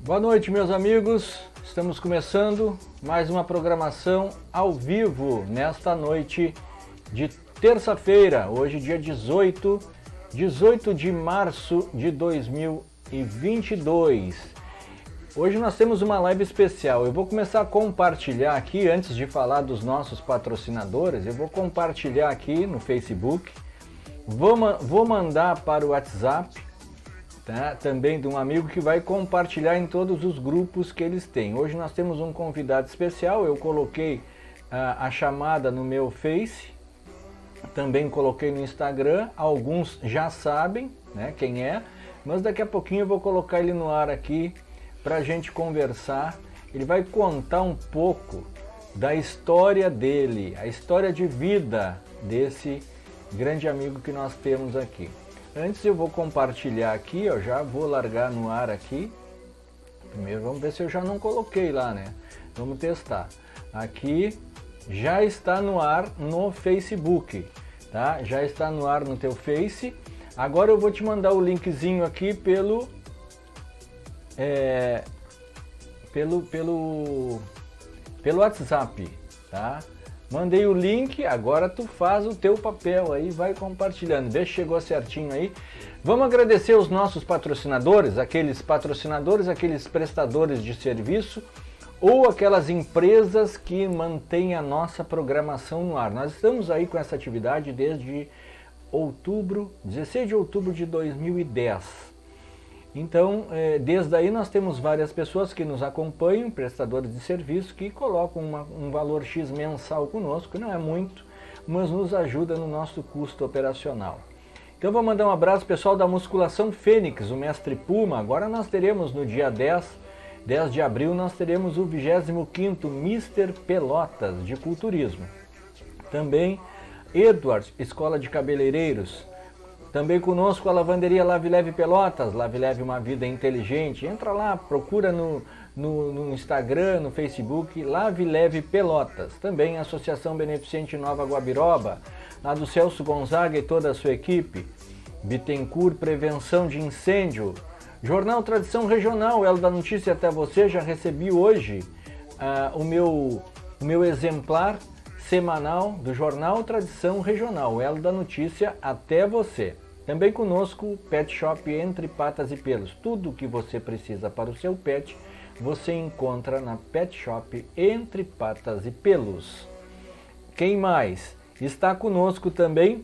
Boa noite, meus amigos. Estamos começando mais uma programação ao vivo nesta noite de terça-feira, hoje dia 18 de março de 2022. Hoje nós temos uma live especial. Eu vou começar a compartilhar aqui, antes de falar dos nossos patrocinadores, eu vou compartilhar aqui no Facebook, vou mandar para o WhatsApp, tá? Também de um amigo que vai compartilhar em todos os grupos que eles têm. Hoje nós temos um convidado especial, eu coloquei a chamada no meu Face, também coloquei no Instagram, alguns já sabem, né, quem é, mas daqui a pouquinho eu vou colocar ele no ar aqui para a gente conversar. Ele vai contar um pouco da história dele, a história de vida desse grande amigo que nós temos aqui. Antes eu vou compartilhar aqui, eu já vou largar no ar aqui. Primeiro vamos ver se eu já não coloquei lá, né? Vamos testar. Aqui já está no ar no Facebook, tá? Já está no ar no teu Face. Agora eu vou te mandar o linkzinho aqui pelo WhatsApp, tá? Mandei o link, agora tu faz o teu papel aí, vai compartilhando, vê se chegou certinho aí. Vamos agradecer os nossos patrocinadores, aqueles prestadores de serviço ou aquelas empresas que mantêm a nossa programação no ar. Nós estamos aí com essa atividade desde 16 de outubro de 2010. Então, desde aí nós temos várias pessoas que nos acompanham, prestadores de serviço, que colocam um valor X mensal conosco, não é muito, mas nos ajuda no nosso custo operacional. Então vou mandar um abraço pessoal da Musculação Fênix, o Mestre Puma. Agora nós teremos no dia 10 de abril, nós teremos o 25º Mister Pelotas de Culturismo. Também Edwards, Escola de Cabeleireiros. Também conosco a lavanderia Lave Leve Pelotas, Lave Leve uma vida inteligente. Entra lá, procura no Instagram, no Facebook, Lave Leve Pelotas. Também a Associação Beneficente Nova Guabiroba, lá do Celso Gonzaga e toda a sua equipe. Bittencourt Prevenção de Incêndio. Jornal Tradição Regional, Elo da Notícia até você. Já recebi hoje o meu exemplar semanal do Jornal Tradição Regional, Elo da Notícia até você. Também conosco, Pet Shop Entre Patas e Pelos. Tudo o que você precisa para o seu pet, você encontra na Pet Shop Entre Patas e Pelos. Quem mais? Está conosco também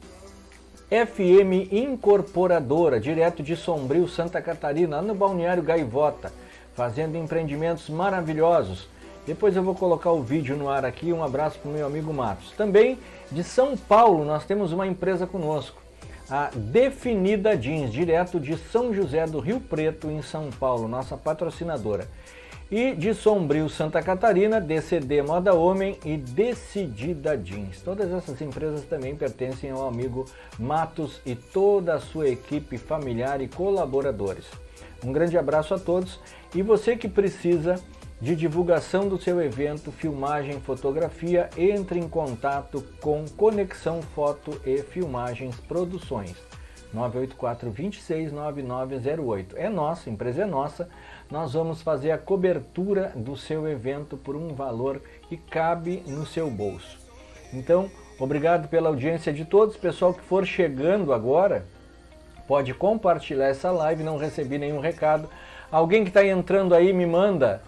FM Incorporadora, direto de Sombrio, Santa Catarina, lá no Balneário Gaivota, fazendo empreendimentos maravilhosos. Depois eu vou colocar o vídeo no ar aqui, um abraço para o meu amigo Matos. Também de São Paulo nós temos uma empresa conosco, a Definida Jeans, direto de São José do Rio Preto, em São Paulo, nossa patrocinadora. E de Sombrio, Santa Catarina, DCD Moda Homem e Decidida Jeans. Todas essas empresas também pertencem ao amigo Matos e toda a sua equipe familiar e colaboradores. Um grande abraço a todos e você que precisa de divulgação do seu evento, filmagem, fotografia, entre em contato com Conexão Foto e Filmagens Produções, 984-269908. É nossa, a empresa é nossa, nós vamos fazer a cobertura do seu evento por um valor que cabe no seu bolso. Então, obrigado pela audiência de todos, pessoal que for chegando agora, pode compartilhar essa live, não recebi nenhum recado. Alguém que está entrando aí me manda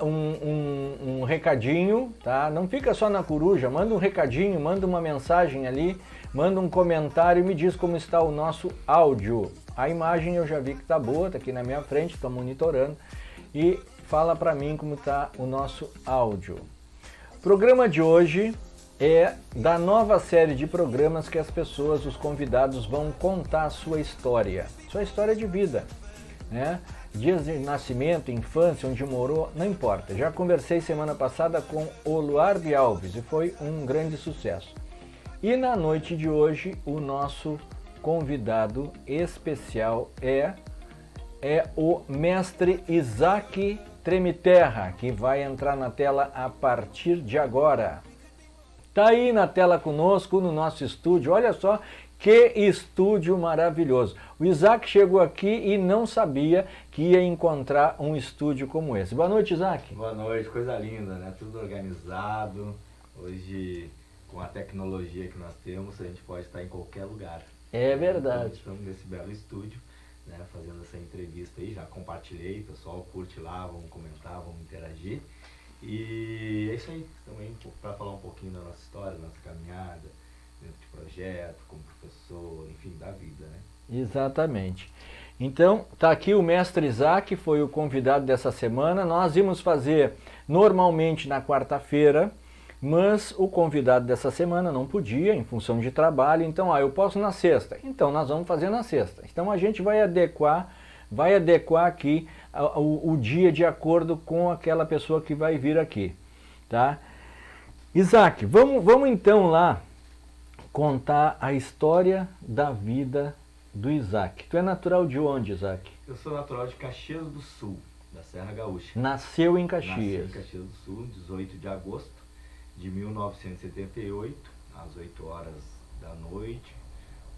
um recadinho, tá? Não fica só na coruja, manda um recadinho, manda uma mensagem ali, manda um comentário e me diz como está o nosso áudio. A imagem eu já vi que está boa, está aqui na minha frente, estou monitorando, e fala para mim como está o nosso áudio. O programa de hoje é da nova série de programas que as pessoas, os convidados vão contar a sua história de vida, né? Dias de nascimento, infância, onde morou, não importa. Já conversei semana passada com o Luarbe Alves e foi um grande sucesso. E na noite de hoje, o nosso convidado especial é o mestre Isaac Tremiterra, que vai entrar na tela a partir de agora. Tá aí na tela conosco, no nosso estúdio. Olha só Que estúdio maravilhoso. O Isaac chegou aqui e não sabia que ia encontrar um estúdio como esse. Boa noite, Isaac. Boa noite, coisa linda, né? Tudo organizado. Hoje, com a tecnologia que nós temos, a gente pode estar em qualquer lugar. É verdade. Então, estamos nesse belo estúdio, né, fazendo essa entrevista aí. Já compartilhei, pessoal, curte lá, vamos comentar, vamos interagir. E é isso aí, estamos aí para falar um pouquinho da nossa história, da nossa caminhada, dentro de projeto, como professor, enfim, da vida, né? Exatamente. Então, tá aqui o mestre Isaac, foi o convidado dessa semana. Nós íamos fazer normalmente na quarta-feira, mas o convidado dessa semana não podia, em função de trabalho. Então, eu posso na sexta. Então, nós vamos fazer na sexta. Então, a gente vai adequar aqui o dia de acordo com aquela pessoa que vai vir aqui, tá? Isaac, vamos então lá contar a história da vida do Isaac. Tu é natural de onde, Isaac? Eu sou natural de Caxias do Sul, da Serra Gaúcha. Nasceu em Caxias. Nasci em Caxias do Sul, 18 de agosto de 1978, às 8 horas da noite.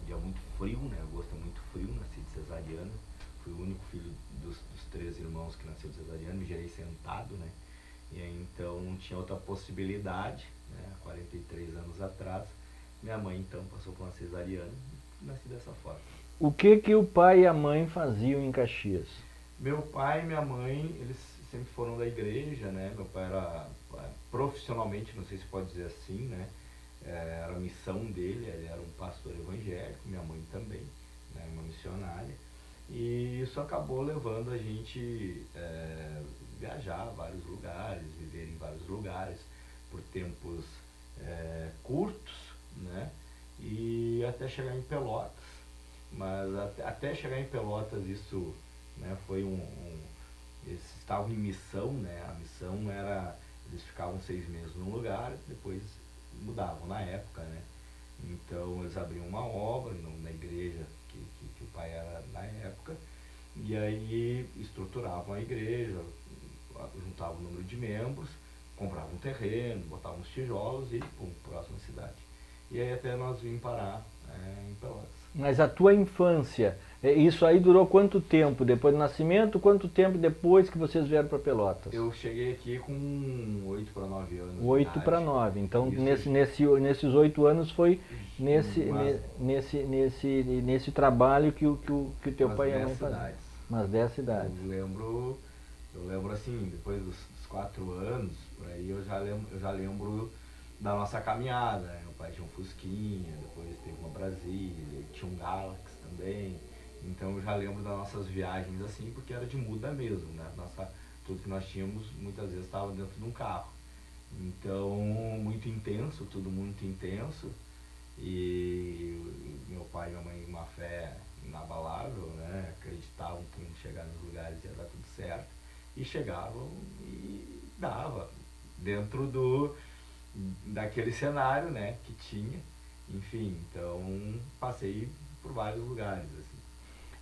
Um dia muito frio, né? Agosto é muito frio, nasci de cesariana. Fui o único filho dos 3 irmãos que nasceu de cesariana, me gerei sentado, né? E aí, então não tinha outra possibilidade, né? 43 anos atrás. Minha mãe então passou por uma cesariana e nasci dessa forma. O que o pai e a mãe faziam em Caxias? Meu pai e minha mãe, eles sempre foram da igreja, né? Meu pai era profissionalmente, não sei se pode dizer assim, né? Era a missão dele, ele era um pastor evangélico, minha mãe também, né? Uma missionária. E isso acabou levando a gente viajar a vários lugares, viver em vários lugares por tempos curtos, né? E até chegar em Pelotas. Mas até chegar em Pelotas isso, né, foi eles estavam em missão, né? A missão era, eles ficavam 6 meses num lugar, depois mudavam na época, né? Então eles abriam uma obra na igreja que o pai era na época, e aí estruturavam a igreja, juntavam o número de membros, compravam um terreno, botavam os tijolos e pum, próxima cidade. E aí até nós vimos parar em Pelotas. Mas a tua infância, isso aí durou quanto tempo depois do nascimento? Quanto tempo depois que vocês vieram para Pelotas? Eu cheguei aqui com 8 para 9 anos. 8 para 9. Então, nesses 8 anos foi nesse trabalho que o teu pai e a mãe faziam. Umas 10 cidades. Eu lembro assim, depois dos 4 anos, por aí eu já lembro da nossa caminhada, né? Meu pai tinha um Fusquinha, depois teve uma Brasília, tinha um Galaxy também. Então eu já lembro das nossas viagens assim, porque era de muda mesmo, né? Tudo que nós tínhamos muitas vezes estava dentro de um carro. Então, muito intenso, tudo muito intenso. E meu pai e minha mãe, uma fé inabalável, né? Acreditavam que quando chegar nos lugares ia dar tudo certo. E chegavam e dava, dentro daquele cenário, né, que tinha. Enfim, então passei por vários lugares, assim.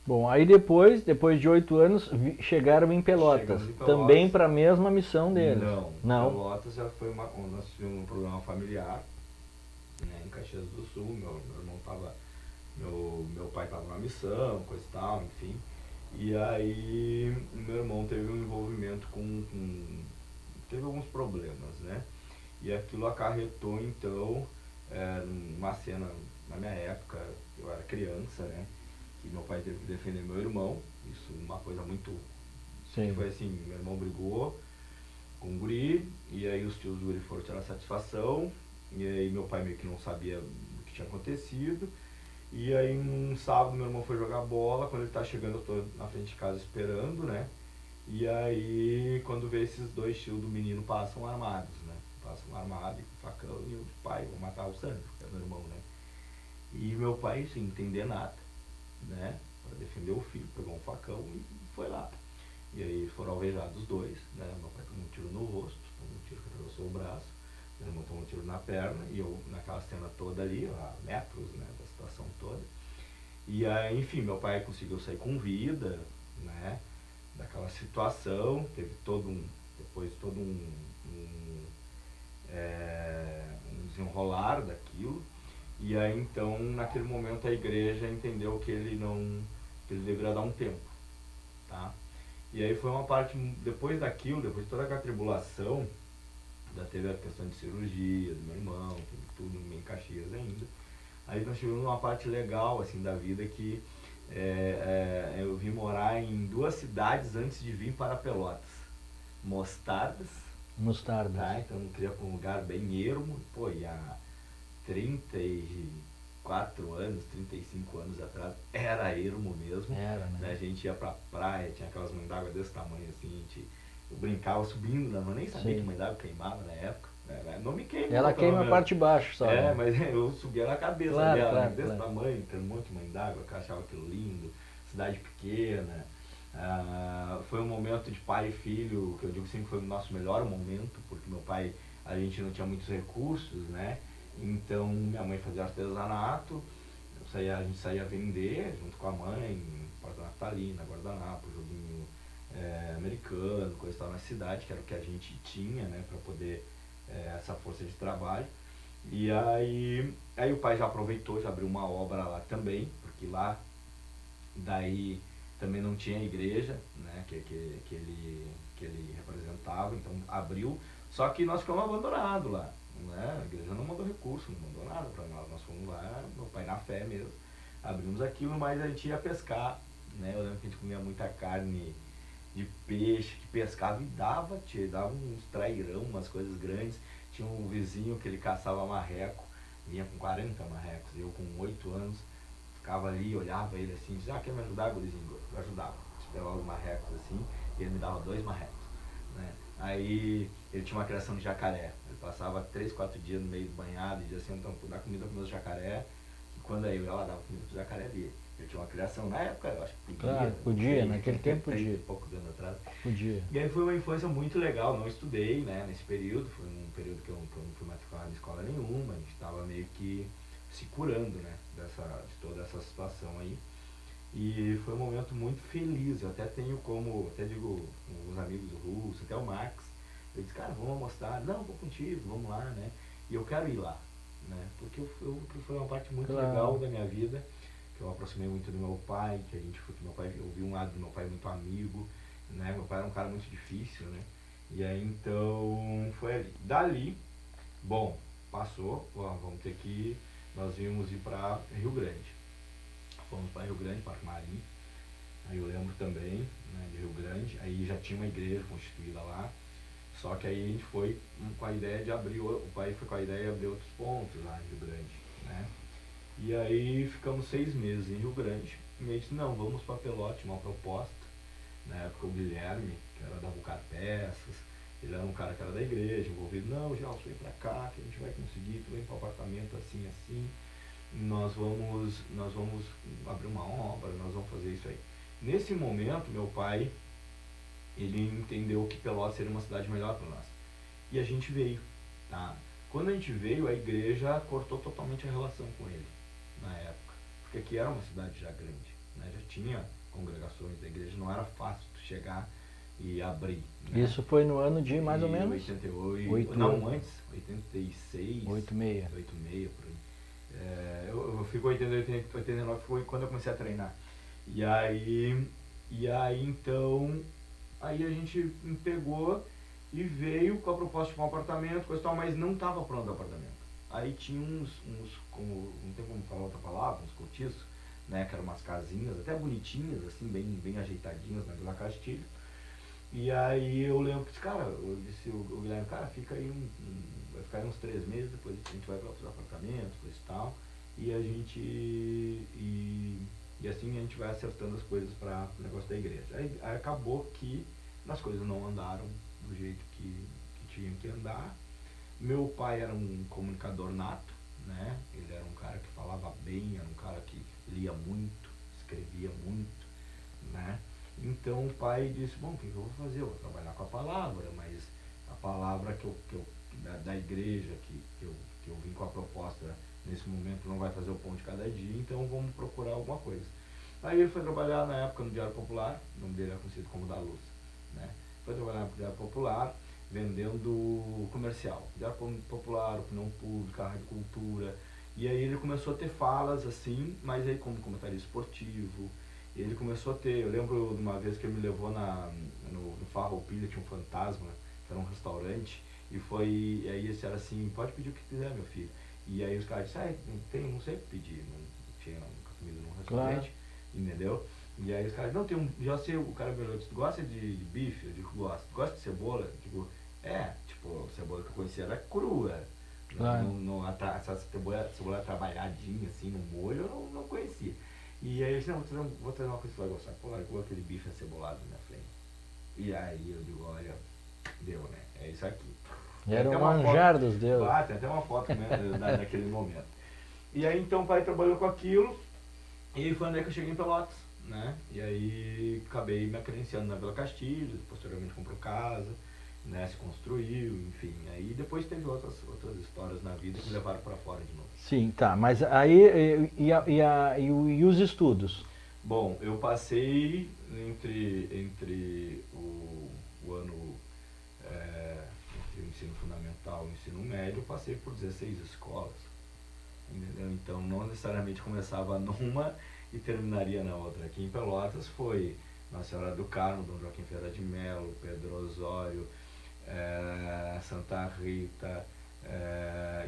Bom, aí depois de 8 anos, chegaram em Pelotas, também para a mesma missão deles. Não. Pelotas já foi nós tivemos um programa familiar, né, em Caxias do Sul. Meu irmão tava, meu pai estava na missão, coisa e tal, enfim. E aí meu irmão teve um envolvimento teve alguns problemas, né? E aquilo acarretou então uma cena, na minha época, eu era criança, né? Que meu pai teve que defender meu irmão. Isso uma coisa muito... Sim. Foi assim, meu irmão brigou com o guri, e aí os tios do guri foram tirar satisfação, e aí meu pai meio que não sabia o que tinha acontecido. E aí um sábado meu irmão foi jogar bola, quando ele tá chegando eu tô na frente de casa esperando, né? E aí quando vê esses 2 tios do menino passam armados, né? Passam armados com facão, e o pai, vou matar o Sandro, que é meu irmão, né? E meu pai, sem entender nada, né? Para defender o filho, pegou um facão e foi lá. E aí foram alvejados os 2, né? Meu pai tomou um tiro no rosto, tomou um tiro que atravessou o braço, meu irmão tomou um tiro na perna, e eu naquela cena toda ali, a metros, né, da situação toda. E aí, enfim, meu pai conseguiu sair com vida, né, daquela situação. Teve depois todo um desenrolar daquilo. E aí então, naquele momento, a igreja entendeu que ele não, que ele deveria dar um tempo, tá? E aí foi uma parte, depois daquilo, depois de toda aquela tribulação, já teve a questão de cirurgia do meu irmão, teve tudo em Caxias ainda. Aí nós tivemos uma parte legal, assim, da vida que eu vim morar em 2 cidades antes de vir para Pelotas. Mostardas, tá? Então eu queria um lugar bem ermo, pô, e há 34 anos, 35 anos atrás, era ermo mesmo. Era, né? A gente ia pra praia, tinha aquelas mães d'água desse tamanho assim, eu brincava subindo, né? Eu nem sabia Sim. que mãe d'água queimava na época. Não me queimou. Ela queima a parte de baixo só. É, né? mas eu subia na cabeça Claro, dela, claro, desse claro. tamanho, tem um monte de mãe d'água, que eu achava aquilo lindo, cidade pequena. Foi um momento de pai e filho, que eu digo sempre foi o nosso melhor momento, porque meu pai, a gente não tinha muitos recursos, né? Então minha mãe fazia artesanato, a gente saía vender junto com a mãe, porta natalina, guardanapo, joguinho americano, coisa e tal na cidade, que era o que a gente tinha, né, para poder essa força de trabalho. E aí o pai já aproveitou, já abriu uma obra lá também, porque lá daí também não tinha igreja, né, que ele representava, então abriu, só que nós ficamos abandonados lá, né, a igreja não mandou recurso, não mandou nada para nós fomos lá, meu pai na fé mesmo, abrimos aquilo, mas a gente ia pescar, né, eu lembro que a gente comia muita carne de peixe, que pescava e dava uns trairão, umas coisas grandes. Tinha um vizinho que ele caçava marreco, vinha com 40 marrecos, eu com 8 anos, ficava ali, olhava ele assim, dizia, quer me ajudar, gurizinho? Eu ajudava, esperava os marrecos assim, e ele me dava 2 marrecos, né? Aí ele tinha uma criação de jacaré, ele passava 3, 4 dias no meio banhado e dizia assim, então, vou dar comida para meus jacaré, e quando aí eu ia lá, dava comida para os jacaré dele. Ele tinha uma criação, na época eu acho que podia. Claro, podia, naquele tempo podia. Poucos anos atrás. Podia. E aí foi uma infância muito legal, não estudei, né, nesse período, foi um período que eu não fui matriculado em escola nenhuma, a gente estava meio que se curando, né, de toda essa situação aí. E foi um momento muito feliz, eu até tenho até digo, os amigos do Russo, até o Max, eu disse, cara, vamos almoçar, não, vou contigo, vamos lá, né, e eu quero ir lá, né, porque foi uma parte muito legal da minha vida, que eu aproximei muito do meu pai, que meu pai, eu vi um lado do meu pai muito amigo, né, meu pai era um cara muito difícil, né, e aí então foi ali. Dali, bom, passou, nós íamos ir para Rio Grande. Fomos para Rio Grande, Parque Marim, aí eu lembro também, né, de Rio Grande, aí já tinha uma igreja constituída lá, só que aí a gente foi com a ideia de abrir, o pai foi com a ideia de abrir outros pontos lá em Rio Grande, né. E aí ficamos 6 meses em Rio Grande, e ele disse, não, vamos para Pelotas, uma proposta, na época o Guilherme, que era da Bucar Peças, ele era um cara que era da igreja, envolvido, não, Gelson, vem pra cá, que a gente vai conseguir, tu vem para o apartamento assim, assim, nós vamos abrir uma obra, nós vamos fazer isso aí. Nesse momento, meu pai, ele entendeu que Pelotas seria uma cidade melhor para nós. E a gente veio, tá? Quando a gente veio, a igreja cortou totalmente a relação com ele, na época. Porque aqui era uma cidade já grande, né? Já tinha congregações da igreja, não era fácil tu chegar e abrir. Né? Isso foi no ano de mais ou menos? 88, não, antes, 86. 86. 86, por aí. Eu fico 89, foi quando eu comecei a treinar. E aí então, aí a gente me pegou e veio com a proposta de um apartamento, coisa e tal, mas não estava pronto o apartamento. Aí tinha como, não tem como falar outra palavra, uns cortiços, né, que eram umas casinhas, até bonitinhas, assim, bem ajeitadinhas na Vila Castilho. E aí eu lembro que, cara, eu disse o Guilherme, cara, fica aí vai ficar aí uns 3 meses, depois a gente vai para outros apartamentos, coisa e tal, e a gente, e assim a gente vai acertando as coisas para o negócio da igreja. Aí acabou que as coisas não andaram do jeito que tinham que andar. Meu pai era um comunicador nato, né? Ele era um cara que falava bem, era um cara que lia muito, escrevia muito, né? Então o pai disse, bom, o que eu vou fazer? Eu vou trabalhar com a palavra, mas a palavra da igreja que eu vim com a proposta nesse momento não vai fazer o pão de cada dia, então vamos procurar alguma coisa. Aí ele foi trabalhar na época no Diário Popular, o nome dele era conhecido como Da Luz, né? Foi trabalhar no Diário Popular, vendendo comercial, Diário Popular, Opinião Pública, Rádio Cultura, E aí ele começou a ter falas assim, mas aí como comentarista esportivo, ele começou a ter, eu lembro de uma vez que ele me levou no Farroupilha, tinha um fantasma, que era um restaurante, e aí eles disseram assim, pode pedir o que quiser, meu filho. E aí os caras disseram, não sei o que pedir, não tinha comida num restaurante, entendeu? E aí os caras, não, já sei, o cara me olhou, tu gosta de bife? Eu digo, gosto. Gosta de cebola? Eu digo, tipo, a cebola que eu conhecia era crua. Claro. Essa cebola trabalhadinha assim no molho eu não conhecia. E aí eu disse, não, vou trazer uma coisa que você vai gostar. Pô, largou aquele bife acebolado na minha frente. E aí eu digo, olha, deu, né? É isso aqui. Era um manjar dos deuses. Tem até uma foto naquele momento. E aí então o pai trabalhou com aquilo, e foi onde que eu cheguei em Pelotas, né? E aí acabei me credenciando na Vila Castilho, posteriormente comprou casa, né? Se construiu, enfim. Aí depois teve outras histórias na vida que me levaram para fora de novo. Sim, tá. Mas aí, e os estudos? Bom, eu passei entre o ano entre o ensino fundamental e o ensino médio, eu passei por 16 escolas, entendeu? Então não necessariamente começava numa e terminaria na outra. Aqui em Pelotas foi Nossa Senhora do Carmo, Dom Joaquim Ferreira de Melo, Pedro Osório, Santa Rita,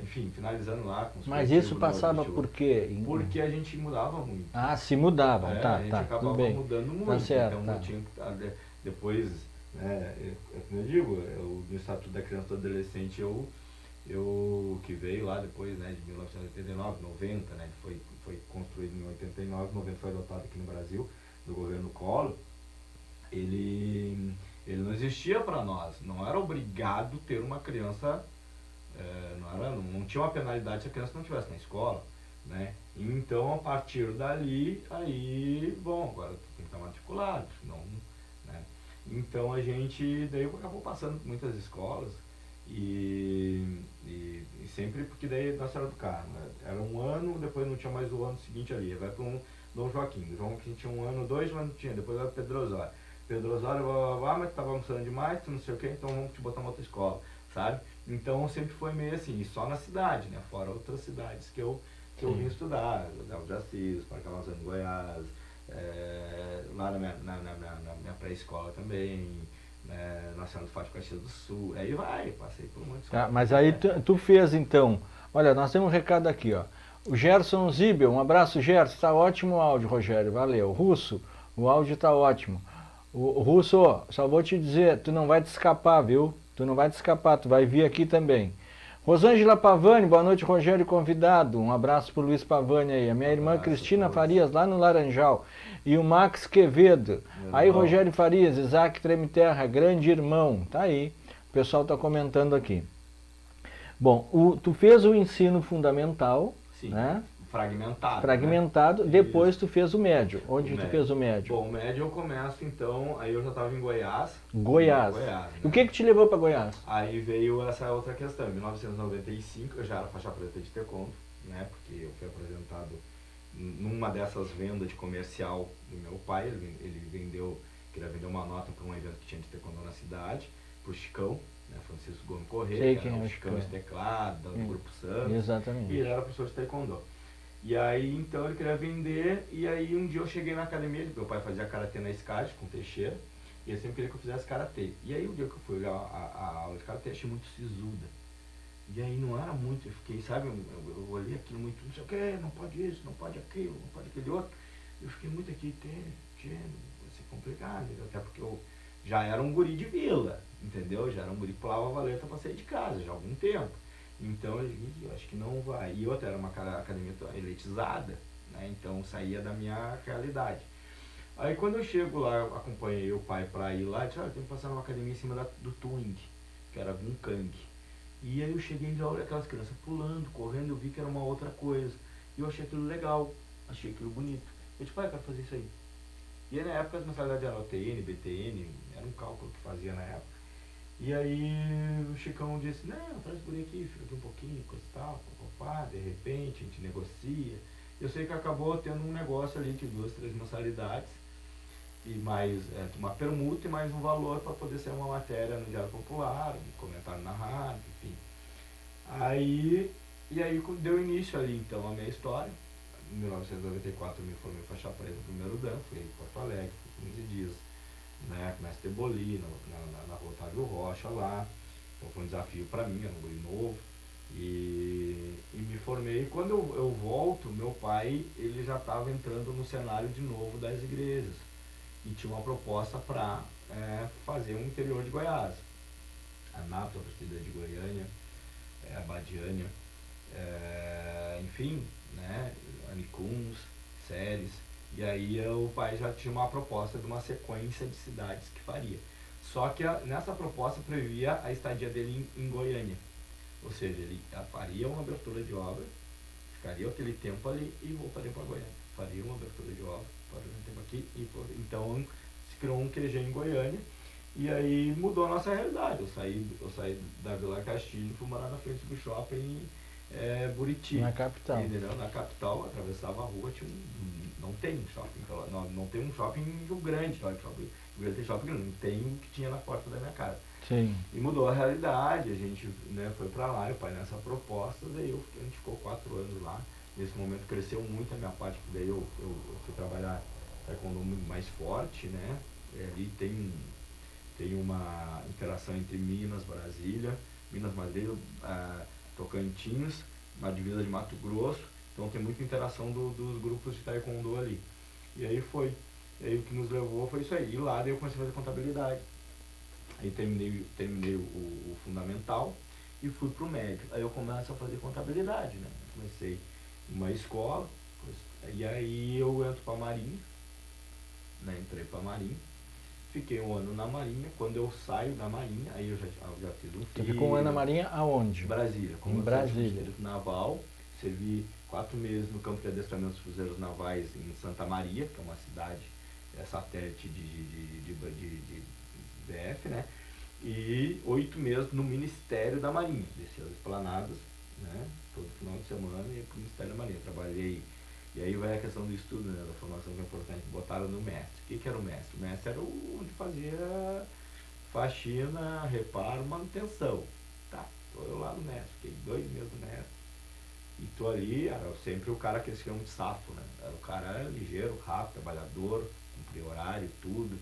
enfim, finalizando lá com os Mas isso passava por quê? Porque a gente mudava muito. Ah, se mudavam, A gente acabava tudo bem. mudando muito, Tá certo, então não tinha que depois, né, como eu digo, no Estatuto da Criança e do Adolescente eu que veio lá depois, né, de 1989, 90, né, foi construído em 89, 90 foi adotado aqui no Brasil, do governo Collor. Ele não existia para nós, não era obrigado ter uma criança, não tinha uma penalidade se a criança não estivesse na escola, né? Então a partir dali, aí, bom, agora tu tem que estar matriculado, senão, né? Então a gente daí acabou passando por muitas escolas e sempre, porque daí Nossa Senhora do Carmo, né? Era um ano, depois não tinha mais o ano seguinte ali, vai para um Dom Joaquim tinha um ano, 2, mas não tinha, depois vai para Pedro Osório. Pedro Osório, mas tu tava almoçando demais, tu não sei o que, então vamos te botar uma outra escola, sabe? Então sempre foi meio assim, e só na cidade, né? Fora outras cidades que eu vim estudar, Del de Assis, Parque Amazônia em Goiás, lá na minha pré-escola também, Nossa Senhora do Fátima, Caxias do Sul, aí passei por muitos. Mas aí tu fez então, olha, nós temos um recado aqui, ó. O Gerson Zibel, um abraço, Gerson, tá ótimo o áudio, Rogério, valeu. Russo, o áudio tá ótimo. O Russo, só vou te dizer, tu não vai te escapar, viu? Tu não vai te escapar, tu vai vir aqui também. Rosângela Pavani, boa noite, Rogério convidado. Um abraço pro Luiz Pavani aí. A minha irmã Cristina Farias, lá no Laranjal. E o Max Quevedo. Aí, Rogério Farias, Isaac Tremiterra, grande irmão. Tá aí. O pessoal tá comentando aqui. Bom, tu fez o ensino fundamental, sim, né? Fragmentado, né? Depois tu fez o médio. Onde tu fez o médio? Bom, o médio eu começo então, aí eu já estava em Goiás. Goiás. Né? O que te levou para Goiás? Aí veio essa outra questão, em 1995 eu já era faixa preta de taekwondo, né? Porque eu fui apresentado numa dessas vendas de comercial do meu pai, ele queria vender uma nota para um evento que tinha de taekwondo na cidade, pro Chicão, né? Francisco Gomes Corrêa, que era o Chicão de teclado, do Grupo Santos. Exatamente. E ele era professor de taekwondo. E aí, então, ele queria vender, e aí um dia eu cheguei na academia, meu pai fazia karatê na SCAD com Teixeira, e ele sempre queria que eu fizesse karatê. E aí, o dia que eu fui olhar a aula de karatê, achei muito sisuda. E aí não era muito, eu fiquei, sabe, eu olhei aquilo muito, não sei o que, não pode isso, não pode aquilo, não pode aquele outro. Eu fiquei muito aqui, vai ser complicado, até porque eu já era um guri de vila, entendeu? Já era um guri que pulava a valeta para sair de casa, já há algum tempo. Então eu acho que não vai. E outra, era uma academia elitizada, né? Então saía da minha realidade. Aí quando eu chego lá, eu acompanhei o pai para ir lá, eu disse, tem que passar numa academia em cima do Twing, que era Gunkang. E aí eu cheguei e olha aquelas crianças pulando, correndo, eu vi que era uma outra coisa. E eu achei aquilo legal, achei aquilo bonito. Eu disse, pai, eu quero fazer isso aí. E aí, na época as mensalidades eram OTN, BTN, era um cálculo que fazia na época. E aí o Chicão disse, não, traz por aqui, fica aqui um pouquinho, coisa e tal, papá, de repente a gente negocia. Eu sei que acabou tendo um negócio ali de 2, 3 mensalidades, e mais uma permuta e mais um valor para poder ser uma matéria no Diário Popular, um comentário na rádio, enfim. Aí E aí deu início ali então a minha história. Em 1994 eu me formei faixa preta no primeiro dan, fui em Porto Alegre, fui 15 dias, né, com Mestre Bolí, na Rua Otávio Rocha lá. Então foi um desafio para mim, era um guri novo. E me formei. Quando eu volto, meu pai ele já estava entrando no cenário de novo das igrejas. E tinha uma proposta para fazer um interior de Goiás. A Nápoles, a Aparecida de Goiânia, a Badiânia, enfim, né, Anicuns, Séries. E aí o pai já tinha uma proposta de uma sequência de cidades que faria. Só que nessa proposta previa a estadia dele em Goiânia. Ou seja, ele faria uma abertura de obra, ficaria aquele tempo ali e voltaria para Goiânia. Faria uma abertura de obra, faria um tempo aqui e então se criou um QG em Goiânia. E aí mudou a nossa realidade. Eu saí da Vila Castilho e fui morar na frente do shopping Buriti. Na capital. Entendeu? Na capital, atravessava a rua, não tem shopping, não tem um shopping em Rio Grande, Rio Grande tem shopping grande, não tem o que tinha na porta da minha casa. Sim. E mudou a realidade, a gente foi pra lá, e o pai nessa proposta, daí a gente ficou 4 anos lá. Nesse momento cresceu muito a minha parte, porque daí eu fui trabalhar taekwondo mais forte, né? Ali tem uma interação entre Minas, Brasília, Tocantins, uma divisa de Mato Grosso, então tem muita interação dos grupos de taekwondo ali. E aí o que nos levou foi isso aí. E lá daí eu comecei a fazer contabilidade. Aí terminei o fundamental e fui pro médio. Aí eu começo a fazer contabilidade, né? Comecei uma escola, e aí eu entro pra Marinha, né? Entrei pra Marinha. Fiquei 1 ano na Marinha. Quando eu saio da Marinha, aí eu já fiz um filho. Você ficou 1 ano na Marinha aonde? Brasília. Em Brasília. Naval. Servi 4 meses no campo de adestramento dos cruzeiros navais em Santa Maria, que é uma cidade satélite de DF, né? E 8 meses no Ministério da Marinha. Desci as esplanadas, né? Todo final de semana ia pro Ministério da Marinha. Trabalhei. E aí vai a questão do estudo, né, da formação que é importante, botaram no mestre. O que era o mestre? O mestre era onde fazia faxina, reparo, manutenção. Tá, tô eu lá no mestre, fiquei 2 meses no mestre. E tô ali, era sempre o cara que eles chamam de safo, né? Era o cara ligeiro, rápido, trabalhador, cumpria horário, tudo,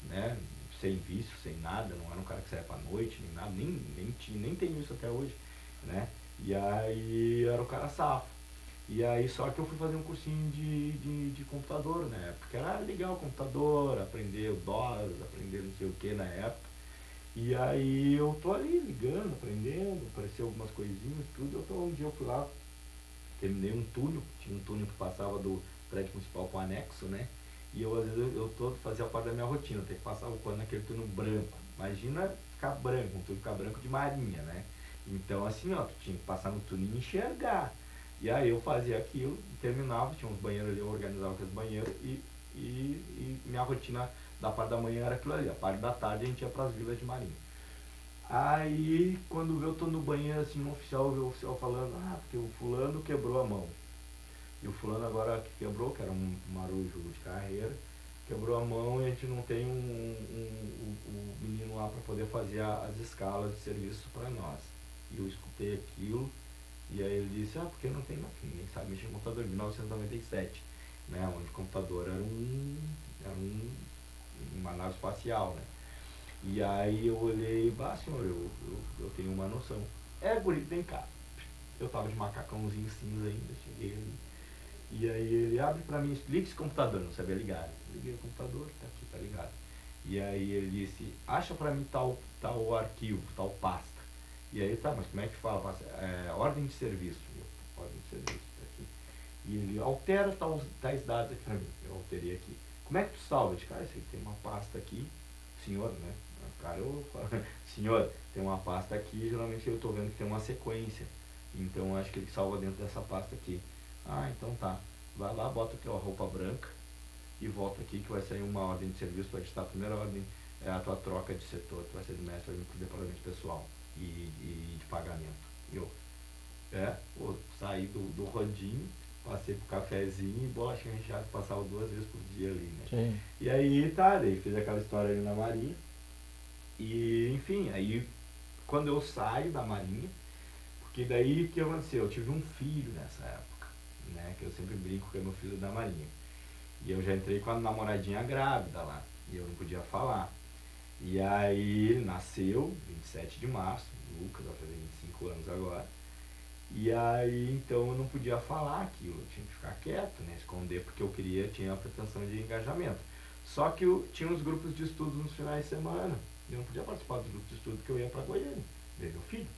né? Sem vício, sem nada, não era um cara que saia pra noite, nem nada, nem tem isso até hoje, né? E aí era o cara safo. E aí só que eu fui fazer um cursinho de computador, né? Porque era ligar o computador, aprender o DOS, aprender não sei o que na época. E aí eu tô ali ligando, aprendendo, apareceu algumas coisinhas, tudo. Um dia eu fui lá, terminei um túnel, tinha um túnel que passava do prédio municipal com anexo, né? E eu às vezes fazia parte da minha rotina, ter que passar o pano naquele túnel branco. Imagina ficar branco, um túnel ficar branco de marinha, né? Então assim, ó, tu tinha que passar no túnel e enxergar. E aí eu fazia aquilo, terminava, tinha uns banheiros ali, eu organizava aqueles banheiros e minha rotina da parte da manhã era aquilo ali. A parte da tarde a gente ia para as vilas de marinha. Aí quando eu tô no banheiro assim, um oficial, eu vi o oficial falando, porque o fulano quebrou a mão. E o fulano agora que quebrou, que era um marujo de carreira, quebrou a mão e a gente não tem um menino lá para poder fazer as escalas de serviço para nós. E eu escutei aquilo. E aí ele disse, porque não tem máquina, ninguém sabe mexer no computador, em 1997, né, onde o computador era uma nave espacial, né. E aí eu olhei, senhor, eu tenho uma noção. Guri, vem cá. Eu tava de macacãozinho cinza ainda, cheguei ali. E aí ele abre pra mim, liga esse computador, não sabia ligar. Eu liguei o computador, tá aqui, tá ligado. E aí ele disse, acha pra mim tal arquivo, tal pasta. E aí, tá, mas como é que fala? Ordem de serviço. Ordem de serviço, tá aqui. E ele altera tais dados aqui pra mim. Eu alterei aqui. Como é que tu salva? Eu disse, cara, tem uma pasta aqui. Senhor, né? Cara, eu falo, senhor, tem uma pasta aqui, geralmente eu tô vendo que tem uma sequência. Então eu acho que ele salva dentro dessa pasta aqui. Então tá. Vai lá, bota aqui a roupa branca e volta aqui que vai sair uma ordem de serviço, vai estar a primeira ordem, é a tua troca de setor, tu vai ser do mestre, vai vir pro departamento pessoal e de pagamento. Eu saí do rodinho, passei pro cafezinho e bolachinha recheada, passava 2 vezes por dia ali, né? Sim. E aí daí fiz aquela história ali na Marinha. E enfim, aí quando eu saio da Marinha, Porque daí o que aconteceu? Eu tive um filho nessa época, né? Que eu sempre brinco que é meu filho da Marinha. E eu já entrei com a namoradinha grávida lá, e eu não podia falar. E aí ele nasceu, 27 de março, o Lucas vai fazer 25 anos agora. E aí então eu não podia falar aquilo, eu tinha que ficar quieto, né? Esconder, porque eu queria, tinha a pretensão de engajamento. Só que eu tinha uns grupos de estudos nos finais de semana, e eu não podia participar dos grupos de estudo porque eu ia para Goiânia, ver meu filho,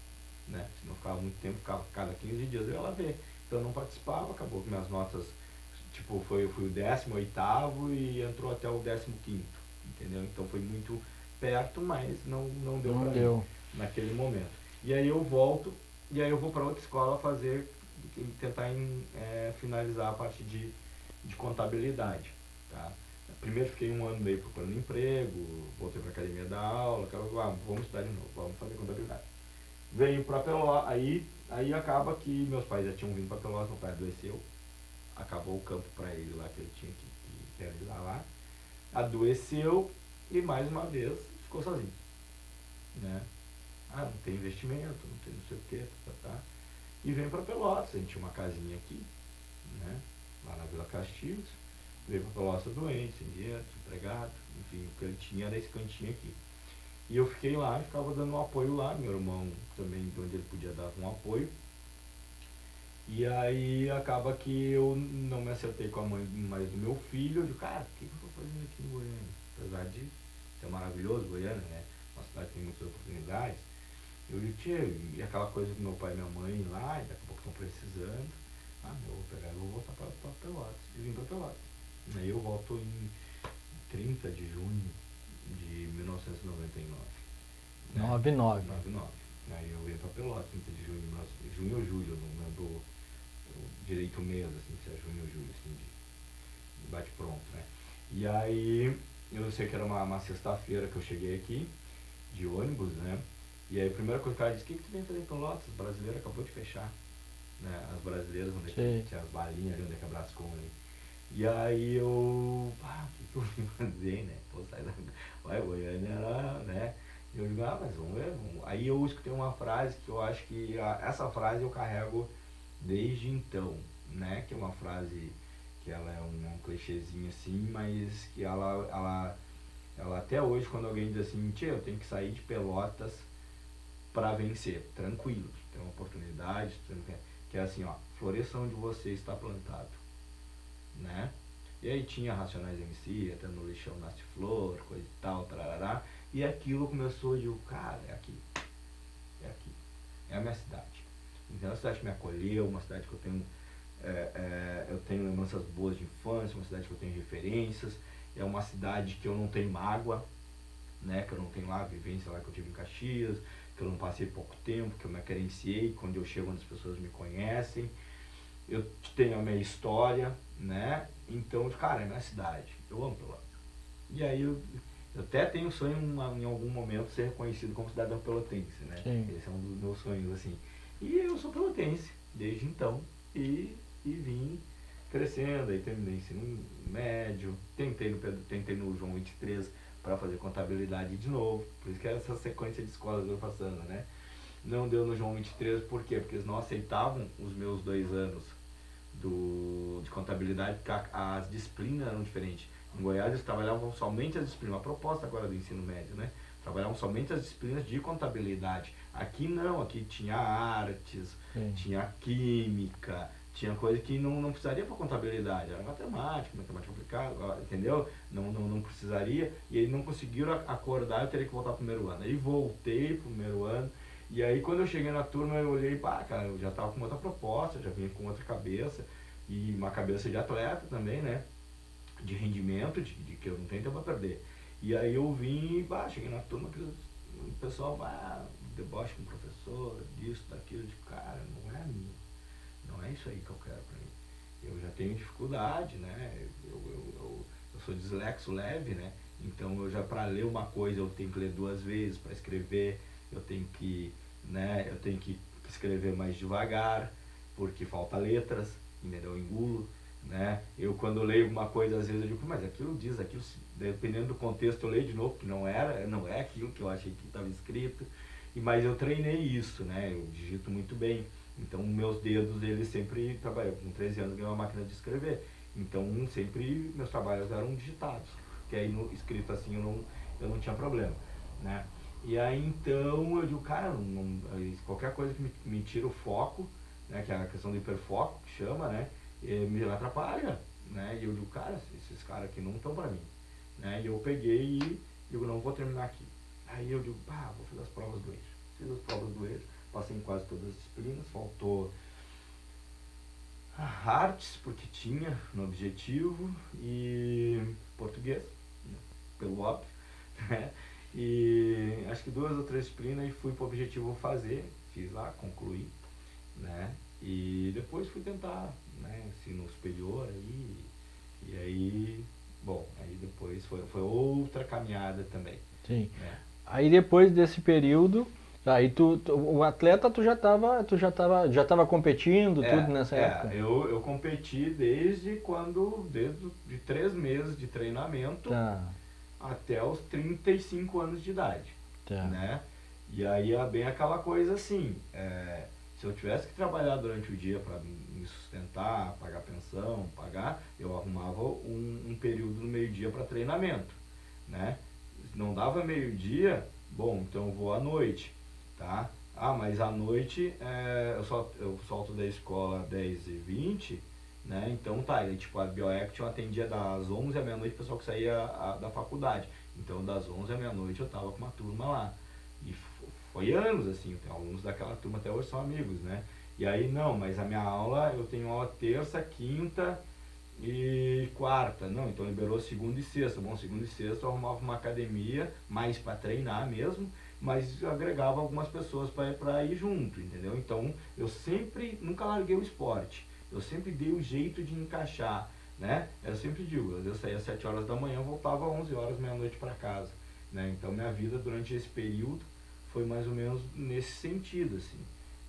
né? Se não ficava muito tempo, ficava cada 15 dias eu ia lá ver. Então eu não participava, acabou que minhas notas, tipo, fui o 18º e entrou até o 15º, entendeu? Então foi muito perto, mas não deu Não pra mim deu. naquele momento. E aí eu volto, e aí eu vou para outra escola fazer, tentar finalizar a parte de contabilidade, tá? Primeiro fiquei um ano e meio procurando emprego, voltei para academia dar aula, vamos estudar de novo, vamos fazer contabilidade. Veio para Pelotas, aí acaba que meus pais já tinham vindo para Pelotas, meu pai adoeceu, acabou o campo para ele lá que ele tinha que realizar lá, adoeceu e mais uma vez ficou sozinho, né? Ah, não tem investimento, não tem não sei o que, tá. E vem para Pelotas, a gente tinha uma casinha aqui, né? Lá na Vila Castilhos, veio para Pelotas doente, sem dinheiro, desempregado, enfim, o que ele tinha era esse cantinho aqui. E eu fiquei lá e ficava dando um apoio lá, meu irmão também, de onde ele podia dar um apoio. E aí acaba que eu não me acertei com a mãe mais do meu filho, eu digo, cara, o que eu estou fazendo aqui em Goiânia? Apesar de ser maravilhoso Goiânia, né? Uma cidade que tem muitas oportunidades. Eu digo, tia, e aquela coisa do meu pai e minha mãe lá, e daqui a pouco estão precisando. Ah, eu vou pegar e vou voltar para Pelotas. E vim para Pelotas. Aí eu volto em 30 de junho de 1999. Né? 99. 99. Aí eu vim para Pelotas, 30 de junho, junho ou julho, eu não lembro o direito o mês, assim, se é junho ou julho, assim, de bate pronto, né? E aí eu sei que era uma sexta-feira que eu cheguei aqui, de ônibus, né? E aí a primeira coisa que o cara disse, o que tu vem fazer em Pelotas? O brasileiro acabou de fechar, né? As brasileiras, onde tinha as balinhas ali, onde é que abraço com ali. E aí eu, o que eu vim fazer, né? Pô, sai da... Vai, Goiânia era, né? E eu digo, mas vamos ver. Aí eu escutei uma frase que eu acho que, essa frase eu carrego desde então, né? Que é uma frase que ela é um clichêzinho assim, mas que ela até hoje, quando alguém diz assim, tia, eu tenho que sair de Pelotas para vencer, tranquilo, tem uma oportunidade, que é assim, ó, floresça onde você está plantado, né? E aí tinha Racionais MC, até no lixão nasce flor, coisa e tal, tarará, e aquilo começou, eu digo, cara, é aqui, é a minha cidade. Então é uma cidade que me acolheu, uma cidade que eu tenho lembranças boas de infância, uma cidade que eu tenho referências, é uma cidade que eu não tenho mágoa, né, que eu não tenho lá a vivência lá que eu tive em Caxias, que eu não passei pouco tempo, que eu me acarenciei, quando eu chego onde as pessoas me conhecem, eu tenho a minha história, né, então, cara, é minha cidade, eu amo Pelotas. E aí eu até tenho sonho em algum momento ser reconhecido como cidadão pelotense, né, Sim. esse é um dos meus sonhos, assim, e eu sou pelotense desde então, e vim crescendo, aí terminei ensino médio, tentei no João 23 para fazer contabilidade de novo, por isso que é essa sequência de escolas eu passando, né? Não deu no João 23, por quê? Porque eles não aceitavam os meus 2 anos de contabilidade, porque as disciplinas eram diferentes. Em Goiás eles trabalhavam somente as disciplinas, a proposta agora do ensino médio, né? Trabalhavam somente as disciplinas de contabilidade. Aqui não, aqui tinha artes, tinha química, tinha coisa que não precisaria para contabilidade, era matemática aplicada, entendeu? Não precisaria, e aí não conseguiram acordar, eu teria que voltar para o primeiro ano. Aí voltei para o primeiro ano, e aí quando eu cheguei na turma eu olhei, cara, eu já estava com outra proposta, já vinha com outra cabeça, e uma cabeça de atleta também, né? De rendimento, de que eu não tenho tempo a perder. E aí eu vim, cheguei na turma, que o pessoal deboche com o professor, disso, daquilo, de cara, não é a minha. Não é isso aí que eu quero pra mim. Eu já tenho dificuldade, né? Eu sou dislexo leve, né? Então eu já para ler uma coisa eu tenho que ler 2 vezes, para escrever eu tenho que, né? Eu tenho que escrever mais devagar, porque falta letras, entendeu? Eu engulo, né? Eu quando leio uma coisa às vezes eu digo, mas aquilo diz, aquilo, dependendo do contexto eu leio de novo, que não é aquilo que eu achei que estava escrito. Mas eu treinei isso, né? Eu digito muito bem. Então, meus dedos, eles sempre trabalham. Com 13 anos, ganhei uma máquina de escrever. Então, sempre meus trabalhos eram digitados. Que aí, escrito assim, eu não tinha problema, né? E aí, então, eu digo, cara, qualquer coisa que me tira o foco, né? Que é a questão do hiperfoco, que chama, né? Me atrapalha, né? E eu digo, cara, esses caras aqui não estão pra mim, né? E eu peguei e digo, não vou terminar aqui. Aí eu digo, vou fazer as provas do eixo. Fiz as provas do eixo, passei em quase todas as disciplinas, faltou artes, porque tinha no objetivo, e português, né, pelo óbvio, né? E acho que 2 ou 3 disciplinas e fui pro objetivo fazer, fiz lá, concluí, né? E depois fui tentar, né, ensino superior aí, e aí, bom, aí depois foi outra caminhada também. Sim. Né? Aí depois desse período, aí o atleta já tava competindo, tudo nessa época? Eu competi desde de 3 meses de treinamento até os 35 anos de idade, né? E aí é bem aquela coisa assim, se eu tivesse que trabalhar durante o dia para me sustentar, pagar pensão, eu arrumava um período no meio-dia para treinamento, né? Não dava meio-dia, bom, então eu vou à noite, tá? Mas à noite eu solto da escola 10h20, né? Então tá, e, tipo, a Bioaction atendia das 11 à meia-noite o pessoal que saía da faculdade. Então das 11 à meia-noite eu tava com uma turma lá. E foi anos assim, tem alunos daquela turma até hoje são amigos, né? E aí não, mas a minha aula, eu tenho aula terça, quinta e quarta, não, então liberou segunda e sexta. Bom, segunda e sexta eu arrumava uma academia, mais para treinar mesmo, mas agregava algumas pessoas para ir junto, entendeu? Então eu nunca larguei o esporte, eu sempre dei o jeito de encaixar, né? Eu sempre digo, eu saía às 7 horas da manhã, voltava às 11 horas, meia-noite para casa, né? Então minha vida durante esse período foi mais ou menos nesse sentido, assim,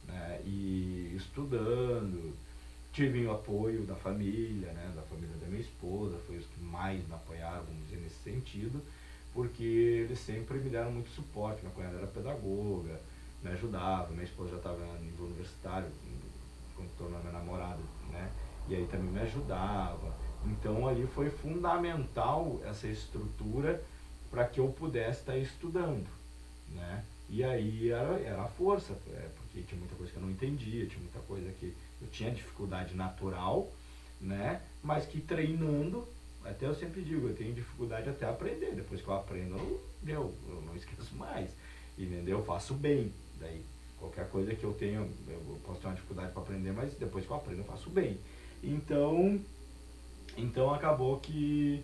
né? E estudando, tive o apoio da família, né, da família da minha esposa, foi os que mais me apoiaram, vamos dizer, nesse sentido, porque eles sempre me deram muito suporte. Minha cunhada era pedagoga, me ajudava, minha esposa já estava no nível universitário, quando tornou minha namorada, né, e aí também me ajudava. Então ali foi fundamental essa estrutura para que eu pudesse estar estudando, né. E aí era a força, porque tinha muita coisa que eu não entendia, tinha muita coisa que eu tinha dificuldade natural, né? Mas que treinando, até eu sempre digo, eu tenho dificuldade até aprender. Depois que eu aprendo, eu não esqueço mais, entendeu? Eu faço bem. Daí, qualquer coisa que eu tenho, eu posso ter uma dificuldade para aprender, mas depois que eu aprendo, eu faço bem. Então acabou que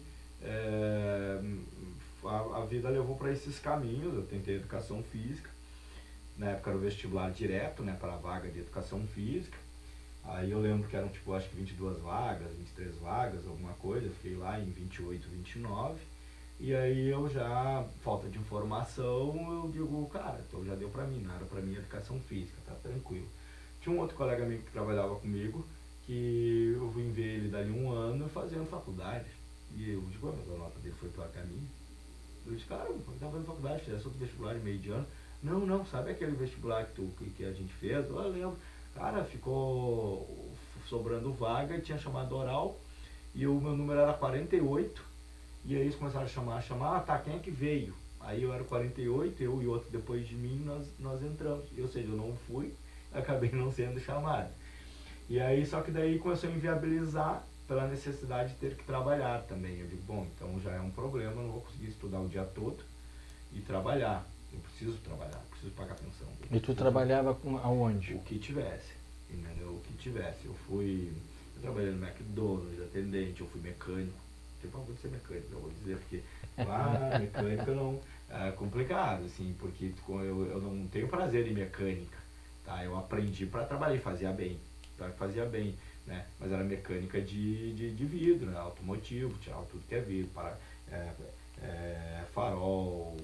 a vida levou para esses caminhos. Eu tentei educação física, na época era o vestibular direto, né, para a vaga de educação física. Aí eu lembro que eram, tipo, acho que 22 vagas, 23 vagas, alguma coisa. Eu fiquei lá em 28, 29. E aí eu já, falta de informação, eu digo, cara, então já deu pra mim, não era pra mim educação física, tá tranquilo. Tinha um outro colega amigo que trabalhava comigo, que eu vim ver ele dali 1 ano fazendo faculdade. E eu digo, mas a nota dele foi pelo caminho. Eu disse, cara, eu tava fazendo faculdade, fizesse outro vestibular de meio de ano. Não, sabe aquele vestibular que a gente fez? Eu lembro. Cara, ficou sobrando vaga e tinha chamado oral e o meu número era 48. E aí eles começaram a chamar, tá, quem é que veio? Aí eu era 48, eu e outro depois de mim, nós entramos. Ou seja, eu não fui, acabei não sendo chamado. E aí, só que daí começou a inviabilizar pela necessidade de ter que trabalhar também. Eu digo, bom, então já é um problema, eu não vou conseguir estudar o dia todo e trabalhar. Eu preciso trabalhar, preciso pagar pensão. E tu trabalhava aonde? O que tivesse, entendeu? O que tivesse. Eu trabalhei no McDonald's, atendente, eu fui mecânico. Tem favor de ser mecânico, eu vou dizer, porque mecânica não é complicado, assim, porque eu não tenho prazer em mecânica, tá? Eu aprendi para trabalhar e fazia bem, né? Mas era mecânica de vidro, né? Automotivo, tirava tudo que é vidro, farol,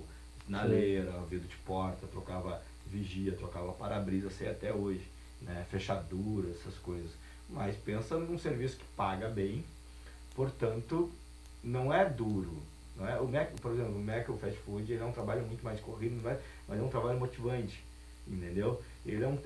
sinaleira, vidro de porta, trocava vigia, trocava para-brisa, sei até hoje, né? Fechadura, essas coisas. Mas pensa num serviço que paga bem, portanto, não é duro, Não é? O Mac, por exemplo, o Mac, o fast food, ele é um trabalho muito mais corrido, mas é um trabalho motivante, entendeu? Ele é um,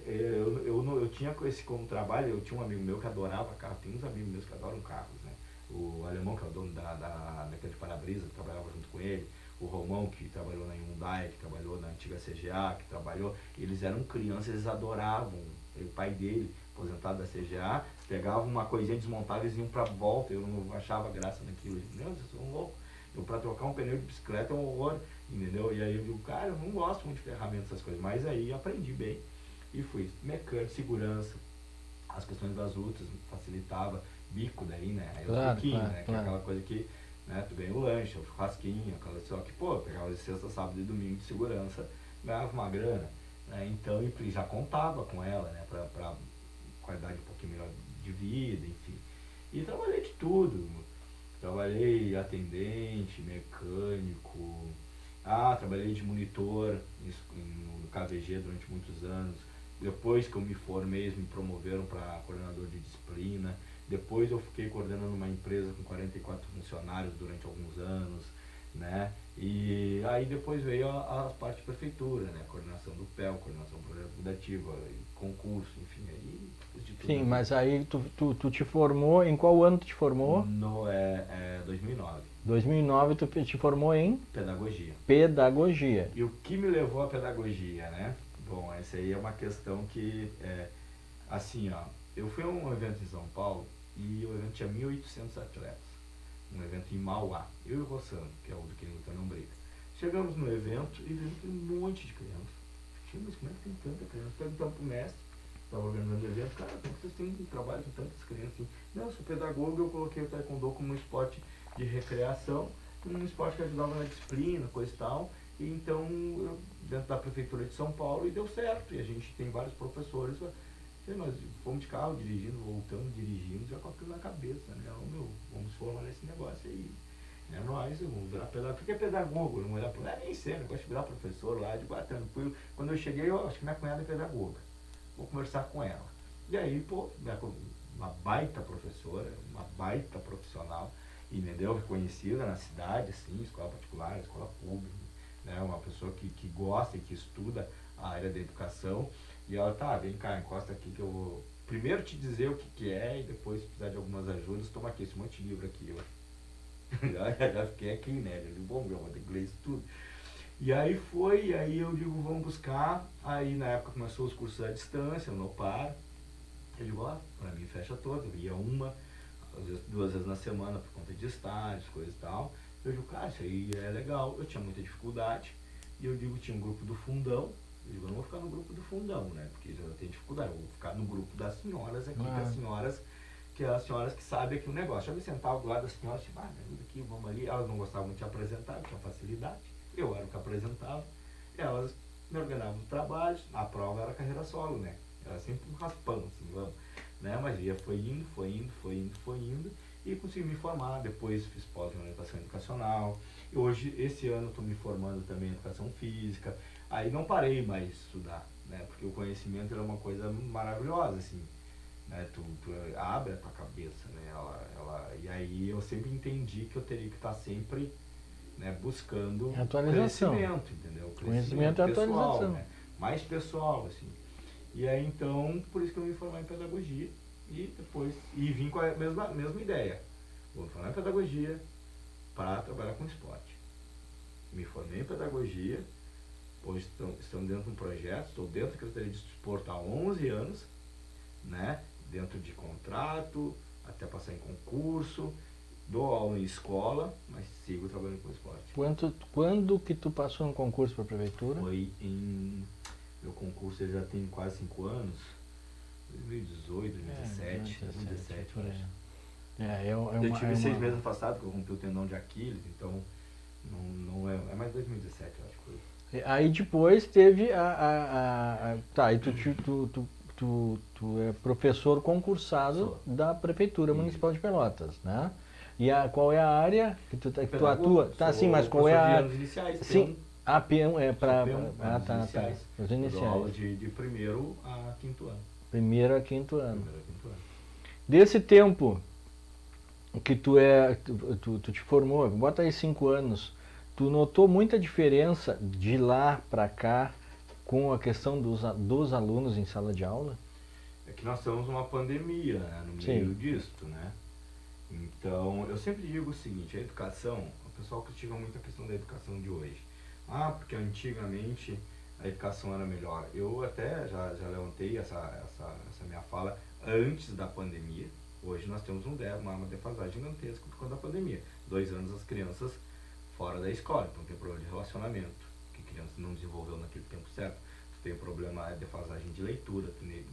eu tinha esse como trabalho, eu tinha um amigo meu que adorava carro, tem uns amigos meus que adoram carros, né? O alemão, que é o dono daquele para-brisa, que trabalhava junto com ele, o Romão, que trabalhou na Hyundai, que trabalhou na antiga CGA, que trabalhou, eles eram crianças, eles adoravam. O pai dele, aposentado da CGA, pegava uma coisinha desmontável e iam pra volta, eu não achava graça naquilo. Meu, vocês são loucos. Eu, pra trocar um pneu de bicicleta é um horror, entendeu? E aí eu digo, cara, eu não gosto muito de ferramentas, essas coisas, mas aí aprendi bem e fui. Mecânico, segurança, as questões das lutas, facilitava, bico daí, né? Aí Claro, os biquinhos, claro, né? claro. Que é aquela coisa que, né, tu ganha o lanche, o churrasquinho, aquela só que, pô, pegava de sexta, sábado e domingo de segurança, ganhava uma grana, né? Então, e já contava com ela, né? Pra qualidade um pouquinho melhor de vida, enfim. E trabalhei de tudo. Trabalhei atendente, mecânico, trabalhei de monitor no KVG durante muitos anos. Depois que eu me formei, eles me promoveram para coordenador de disciplina. Depois eu fiquei coordenando uma empresa com 44 funcionários durante alguns anos, né? E aí depois veio a parte de prefeitura, né? Coordenação do PEL, coordenação do projeto educativo, concurso, enfim, aí fiz de tudo. Sim, mas aí tu te formou, em qual ano tu te formou? No 2009. 2009 tu te formou em Pedagogia. pedagogia. E o que me levou à pedagogia, né? Bom, essa aí é uma questão que, assim, ó, eu fui a um evento em São Paulo e o evento tinha 1.800 atletas. Um evento em Mauá, eu e o Rossano, que é o do Quem Luta Não Briga. Chegamos no evento e vimos que tem um monte de criança. Mas como é que tem tanta criança? Perguntamos pro mestre, estava organizando o evento, cara, como que vocês têm um trabalho com tantas crianças? Assim? Não, eu sou pedagogo, eu coloquei o taekwondo como um esporte de recreação, um esporte que ajudava na disciplina, coisa e tal. E então, dentro da prefeitura de São Paulo, e deu certo. E a gente tem vários professores. Nós fomos de carro, dirigindo, voltando, dirigindo, já com aquilo na cabeça, né? Vamos formar nesse negócio aí. Nós vamos virar pedagogo. Fiquei pedagogo, não era nem sério, eu gosto de virar professor lá, de tranquilo. Quando eu cheguei, eu acho que minha cunhada é pedagoga. Vou conversar com ela. E aí, pô, uma baita professora, uma baita profissional, entendeu? Reconhecida na cidade, assim, escola particular, escola pública, né? Uma pessoa que gosta e que estuda a área da educação. E ela, vem cá, encosta aqui que eu vou primeiro te dizer o que é e depois, se precisar de algumas ajudas, toma aqui esse monte de livro aqui. Já fiquei aqui, né? Eu digo, bom, meu, vou ter inglês tudo. E aí e aí eu digo, vamos buscar. Aí na época começou os cursos à distância, no par. Eu digo, pra mim fecha toda. Eu ia às vezes 2 vezes na semana por conta de estágios, coisas e tal. Eu digo, cara, isso aí é legal. Eu tinha muita dificuldade. E eu digo, tinha um grupo do fundão. Eu digo, eu não vou ficar no grupo do fundão, né? Porque já tem dificuldade. Eu vou ficar no grupo das senhoras aqui, que as senhoras que sabem aqui o negócio. Eu me sentava do lado das senhoras, tipo, me ajuda aqui, vamos ali. Elas não gostavam muito de apresentar, eu tinha facilidade. Eu era o que apresentava. Elas me organizavam os trabalhos. A prova era carreira solo, né? Era sempre um raspão, assim, vamos. Né? Mas ia, foi indo. E consegui me formar. Depois fiz pós em orientação educacional. E hoje, esse ano, estou me formando também em educação física. Aí não parei mais de estudar, né? Porque o conhecimento era uma coisa maravilhosa, assim, né? Tu abre a tua cabeça, né? E aí eu sempre entendi que eu teria que estar sempre, né, buscando atualização. Conhecimento, entendeu? Conhecimento e pessoal, atualização. né? Mais pessoal, assim. E aí então, por isso que eu me formei em pedagogia e depois, vim com a mesma ideia. Vou me formar em pedagogia para trabalhar com esporte. Me formei em pedagogia. Hoje estamos dentro de um projeto, estou dentro da Secretaria de Esporte há 11 anos, né? Dentro de contrato, até passar em concurso, dou aula em escola, mas sigo trabalhando com esporte. Quando que tu passou no concurso para a prefeitura? Meu concurso já tem quase 5 anos, 2018, 2017, por aí. Eu tive 6 meses afastado, porque eu rompi o tendão de Aquiles, então não é mais 2017, eu acho que foi. Aí depois teve Tá, e tu é professor concursado da Prefeitura Municipal de Pelotas, né? E qual é a área que tu atua? Tá, sim, mas qual é a área? Iniciais, sim, peão é para... tá. Os Eu iniciais. dou aula de primeiro a quinto ano. Primeiro a quinto ano. Desse tempo, que tu te formou, bota aí 5 anos, tu notou muita diferença de lá para cá com a questão dos alunos em sala de aula? É que nós estamos numa pandemia, né, no Sim, meio disto, né? Então, eu sempre digo o seguinte, a educação, o pessoal critica muito a questão da educação de hoje. Ah, porque antigamente a educação era melhor. Eu até já levantei essa minha fala antes da pandemia. Hoje nós temos uma defasagem gigantesca por conta da pandemia. 2 anos as crianças fora da escola, então tem problema de relacionamento, que a criança não desenvolveu naquele tempo certo. Tu tem problema de defasagem de leitura,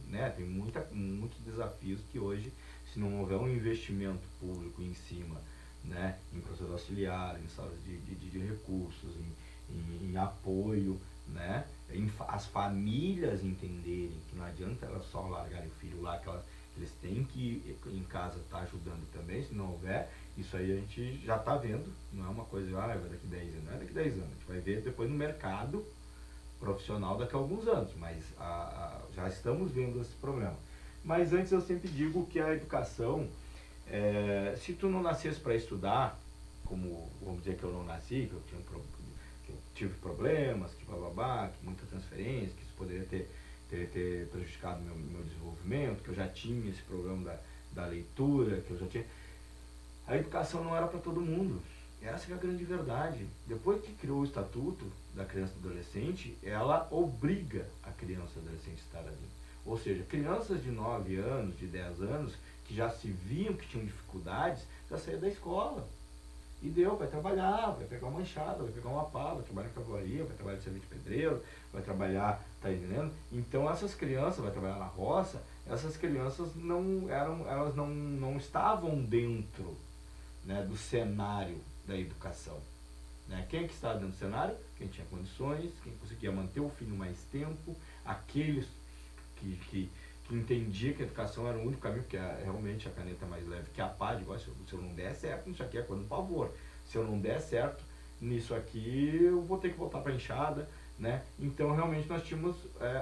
né? Tem muitos desafios que hoje, se não houver um investimento público em cima, né, em professor auxiliar, em salas de recursos, em apoio, né, as famílias entenderem que não adianta elas só largarem o filho lá, que eles têm que em casa estar ajudando também, se não houver, isso aí a gente já está vendo, não é uma coisa, vai daqui 10 anos, não é daqui 10 anos, a gente vai ver depois no mercado profissional daqui a alguns anos, mas já estamos vendo esse problema. Mas antes eu sempre digo que a educação, se tu não nascesse para estudar, como vamos dizer que eu não nasci, que eu tive problemas, que bababá, que muita transferência, que isso poderia ter prejudicado meu desenvolvimento, que eu já tinha esse problema da leitura, que eu já tinha. A educação não era para todo mundo. Essa é a grande verdade. Depois que criou o Estatuto da Criança e do Adolescente, ela obriga a criança e o adolescente a estar ali. Ou seja, crianças de 9 anos, de 10 anos, que já se viam que tinham dificuldades, já saíam da escola. E deu, vai trabalhar, vai pegar uma enxada, vai pegar uma pá, vai trabalhar em cavalaria, vai trabalhar de serviço de pedreiro, vai trabalhar, tá entendendo? Então essas crianças, vai trabalhar na roça, essas crianças elas não estavam dentro, né, do cenário da educação. Né? Quem que estava dentro do cenário? Quem tinha condições, quem conseguia manter o filho mais tempo, aqueles que entendia que a educação era o único caminho, porque realmente a caneta mais leve que a pá, de igual, se eu não der certo, isso aqui é coisa do pavor. Se eu não der certo nisso aqui, eu vou ter que voltar para a enxada, né? Então realmente nós tínhamos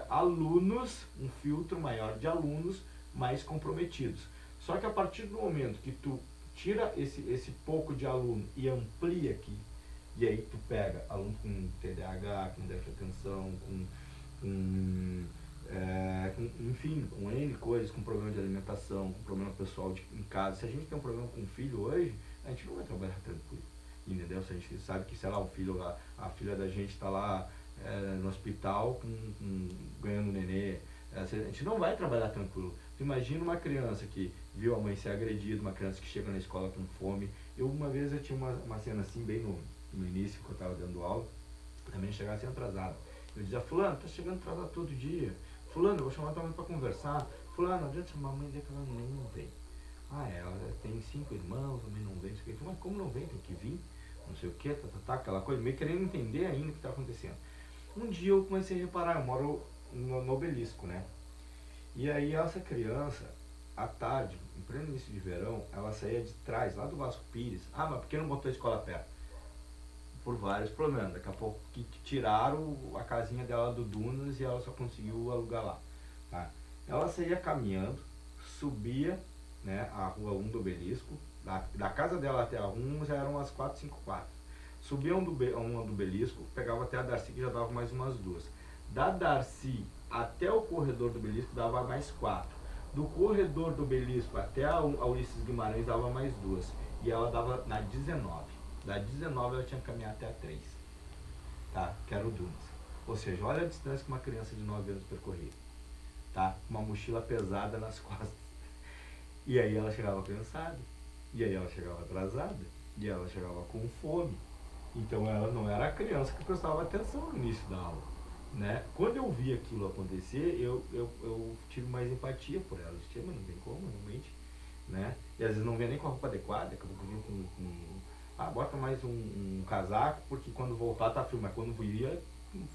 alunos, um filtro maior de alunos mais comprometidos. Só que a partir do momento que tu tira esse pouco de aluno e amplia aqui, e aí tu pega aluno com TDAH, com déficit de atenção, enfim, com N coisas, com problema de alimentação, com problema pessoal em casa. Se a gente tem um problema com o filho hoje, a gente não vai trabalhar tranquilo, entendeu? Se a gente sabe que, sei lá, o filho, a filha da gente está lá no hospital ganhando nenê, a gente não vai trabalhar tranquilo. Tu imagina uma criança que viu a mãe ser agredida, uma criança que chega na escola com fome. Uma vez eu tinha uma cena assim, bem no início, que eu estava dando aula, também chegava assim atrasado. Eu dizia, fulano, tá chegando atrasado todo dia. Fulano, eu vou chamar tua mãe para conversar. Fulano, não adianta chamar a mãe dizer que ela não vem. Ela tem 5 irmãos, a mãe não vem. Mas como não vem? Tem que vir. Não sei o que, aquela coisa, meio querendo entender ainda o que está acontecendo. Um dia eu comecei a reparar, eu moro no Obelisco, né? E aí essa criança, à tarde, em pleno início de verão, ela saía de trás, lá do Vasco Pires. Mas por que não botou a escola perto? Por vários problemas. Daqui a pouco que tiraram a casinha dela do Dunas e ela só conseguiu alugar lá. Tá? Ela saía caminhando, subia, né, a rua 1 do Obelisco, da casa dela até a 1 já eram umas 4, 5 quadras. Subia uma do Obelisco, pegava até a Darcy, que já dava mais umas 2. Da Darcy até o corredor do Obelisco dava mais 4. Do corredor do Obelisco até a Ulisses Guimarães dava mais 2. E ela dava na 19. Da 19 ela tinha que caminhar até a 3. Tá? Que era o Dunas. Ou seja, olha a distância que uma criança de 9 anos percorria. Tá? Uma mochila pesada nas costas. E aí ela chegava cansada. E aí ela chegava atrasada. E ela chegava com fome. Então ela não era a criança que prestava atenção no início da aula. Né? Quando eu vi aquilo acontecer, eu tive mais empatia por ela. Eu disse, mas não tem como, realmente. Né? E às vezes não vinha nem com a roupa adequada, acabou vinha bota mais um casaco, porque quando voltar tá frio, mas quando viria,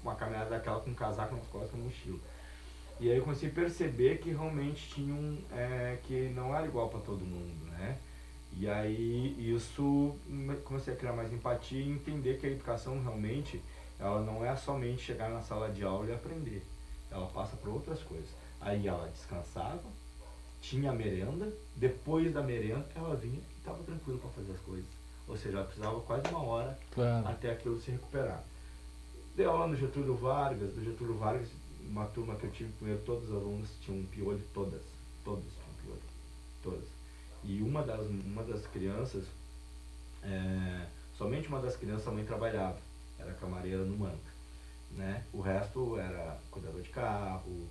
uma caminhada daquela com um casaco nas costas, com mochila. E aí eu comecei a perceber que realmente tinham, que não era igual para todo mundo, né? E aí isso, comecei a criar mais empatia e entender que a educação realmente, ela não é somente chegar na sala de aula e aprender. Ela passa por outras coisas. Aí ela descansava, tinha a merenda, depois da merenda ela vinha estava tranquilo para fazer as coisas. Ou seja, ela precisava quase 1 hora Claro. até aquilo se recuperar. Dei aula no Getúlio Vargas, uma turma que eu tive primeiro, todos os alunos tinham um piolho, todos tinham piolho, todas. E uma das crianças, somente uma das crianças a mãe trabalhava, era camareira no Manta, né? O resto era cuidador de carro,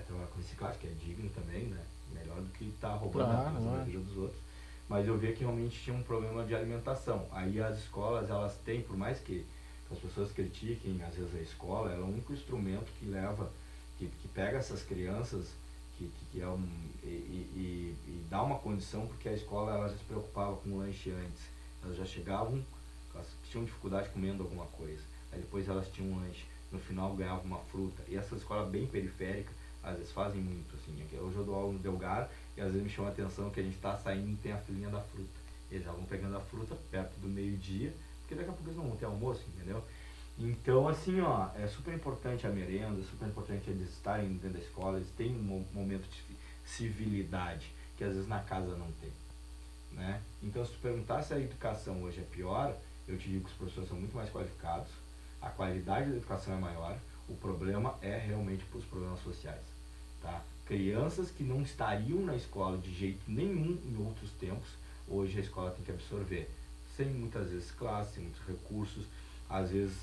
trabalhar com reciclagem, que é digno também, né? Melhor do que estar roubando a vida dos outros. Mas eu via que realmente tinha um problema de alimentação. Aí as escolas, elas têm, por mais que as pessoas critiquem, às vezes a escola, ela é o único instrumento que leva, que pega essas crianças e dá uma condição, porque a escola ela já se preocupava com o lanche antes. Elas já chegavam, elas tinham dificuldade comendo alguma coisa. Aí depois elas tinham um lanche, no final ganhavam uma fruta. E essa escola bem periférica, às vezes fazem muito, assim. Hoje eu dou aula no Delgar e às vezes me chama a atenção que a gente está saindo e tem a filinha da fruta. Eles já vão pegando a fruta perto do meio-dia, porque daqui a pouco eles não vão ter almoço, entendeu? Então, assim, ó, é super importante a merenda, é super importante eles estarem dentro da escola, eles têm um momento de civilidade, que às vezes na casa não tem, né? Então, se tu perguntar se a educação hoje é pior, eu te digo que os professores são muito mais qualificados, a qualidade da educação é maior, o problema é realmente os problemas sociais, tá? Crianças que não estariam na escola de jeito nenhum em outros tempos, hoje a escola tem que absorver, sem muitas vezes classe, sem muitos recursos, às vezes,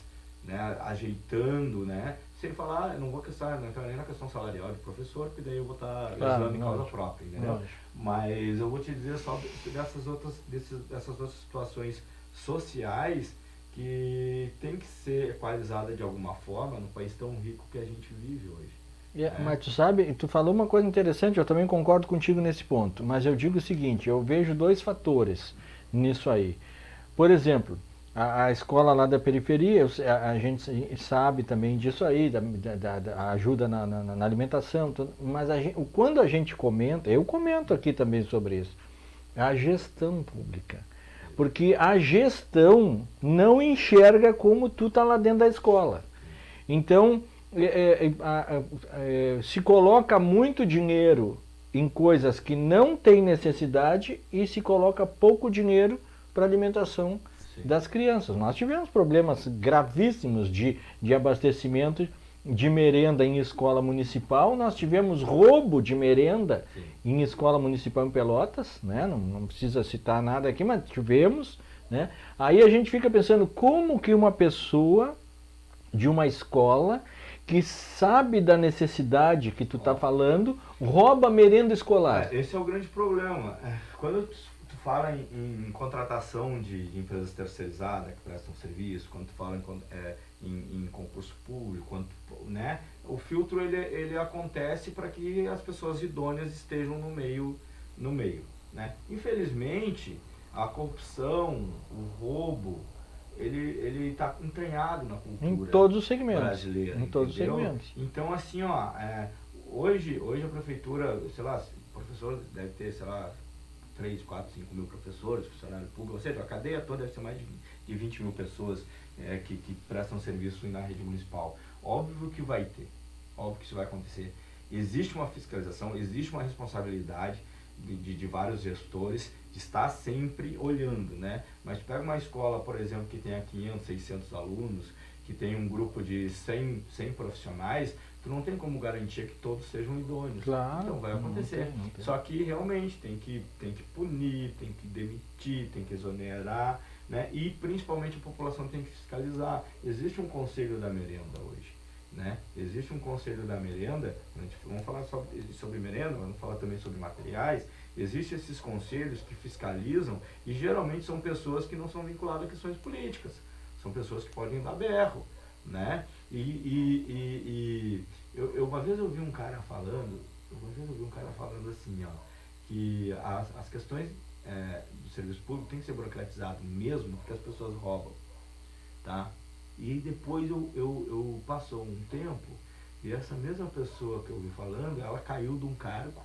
né, ajeitando, né? Se ele falar, eu não vou não entrar nem na questão salarial de professor, porque daí eu vou estar usando em causa própria, entendeu? Mas eu vou te dizer só dessas outras situações sociais que tem que ser equalizada de alguma forma no país tão rico que a gente vive hoje. Mas tu sabe, tu falou uma coisa interessante, eu também concordo contigo nesse ponto, mas eu digo o seguinte, eu vejo 2 fatores nisso aí. Por exemplo, a escola lá da periferia, a gente sabe também disso aí, da ajuda na alimentação, mas quando a gente comenta, eu comento aqui também sobre isso, a gestão pública. Porque a gestão não enxerga como tu tá lá dentro da escola. Então, se coloca muito dinheiro em coisas que não tem necessidade e se coloca pouco dinheiro para alimentação das crianças. Nós tivemos problemas gravíssimos de abastecimento de merenda em escola municipal, nós tivemos roubo de merenda em escola municipal em Pelotas, né? Não precisa citar nada aqui, mas tivemos, né? Aí a gente fica pensando como que uma pessoa de uma escola que sabe da necessidade que tu está falando, rouba merenda escolar. Esse é o grande problema. Quando tu fala em contratação de empresas terceirizadas que prestam serviço, quando tu fala em concurso público, né, o filtro ele acontece para que as pessoas idôneas estejam no meio, né? Infelizmente, a corrupção, o roubo, ele está entranhado na cultura em todos os segmentos brasileira, em todos os segmentos. Então, assim, ó, hoje a prefeitura, sei lá, o professor deve ter, sei lá, 3, 4, 5 mil professores, funcionário público, ou seja, a cadeia toda deve ser mais de 20 mil pessoas que prestam serviço na rede municipal. Óbvio que vai ter, óbvio que isso vai acontecer. Existe uma fiscalização, existe uma responsabilidade de vários gestores de estar sempre olhando, né? Mas pega uma escola, por exemplo, que tenha 500, 600 alunos, que tem um grupo de 100 profissionais, tu não tem como garantir que todos sejam idôneos. Claro, então vai acontecer. Não tem. Só que realmente tem que punir, tem que demitir, tem que exonerar, né? E principalmente a população tem que fiscalizar. Existe um conselho da merenda hoje, né? Existe um conselho da merenda, vamos falar sobre merenda, vamos falar também sobre materiais. Existem esses conselhos que fiscalizam e geralmente são pessoas que não são vinculadas a questões políticas. São pessoas que podem dar berro, né? Eu uma vez eu vi um cara falando assim, ó, que as questões do serviço público tem que ser burocratizado mesmo porque as pessoas roubam, tá? E depois eu passou um tempo e essa mesma pessoa que eu vi falando, ela caiu de um cargo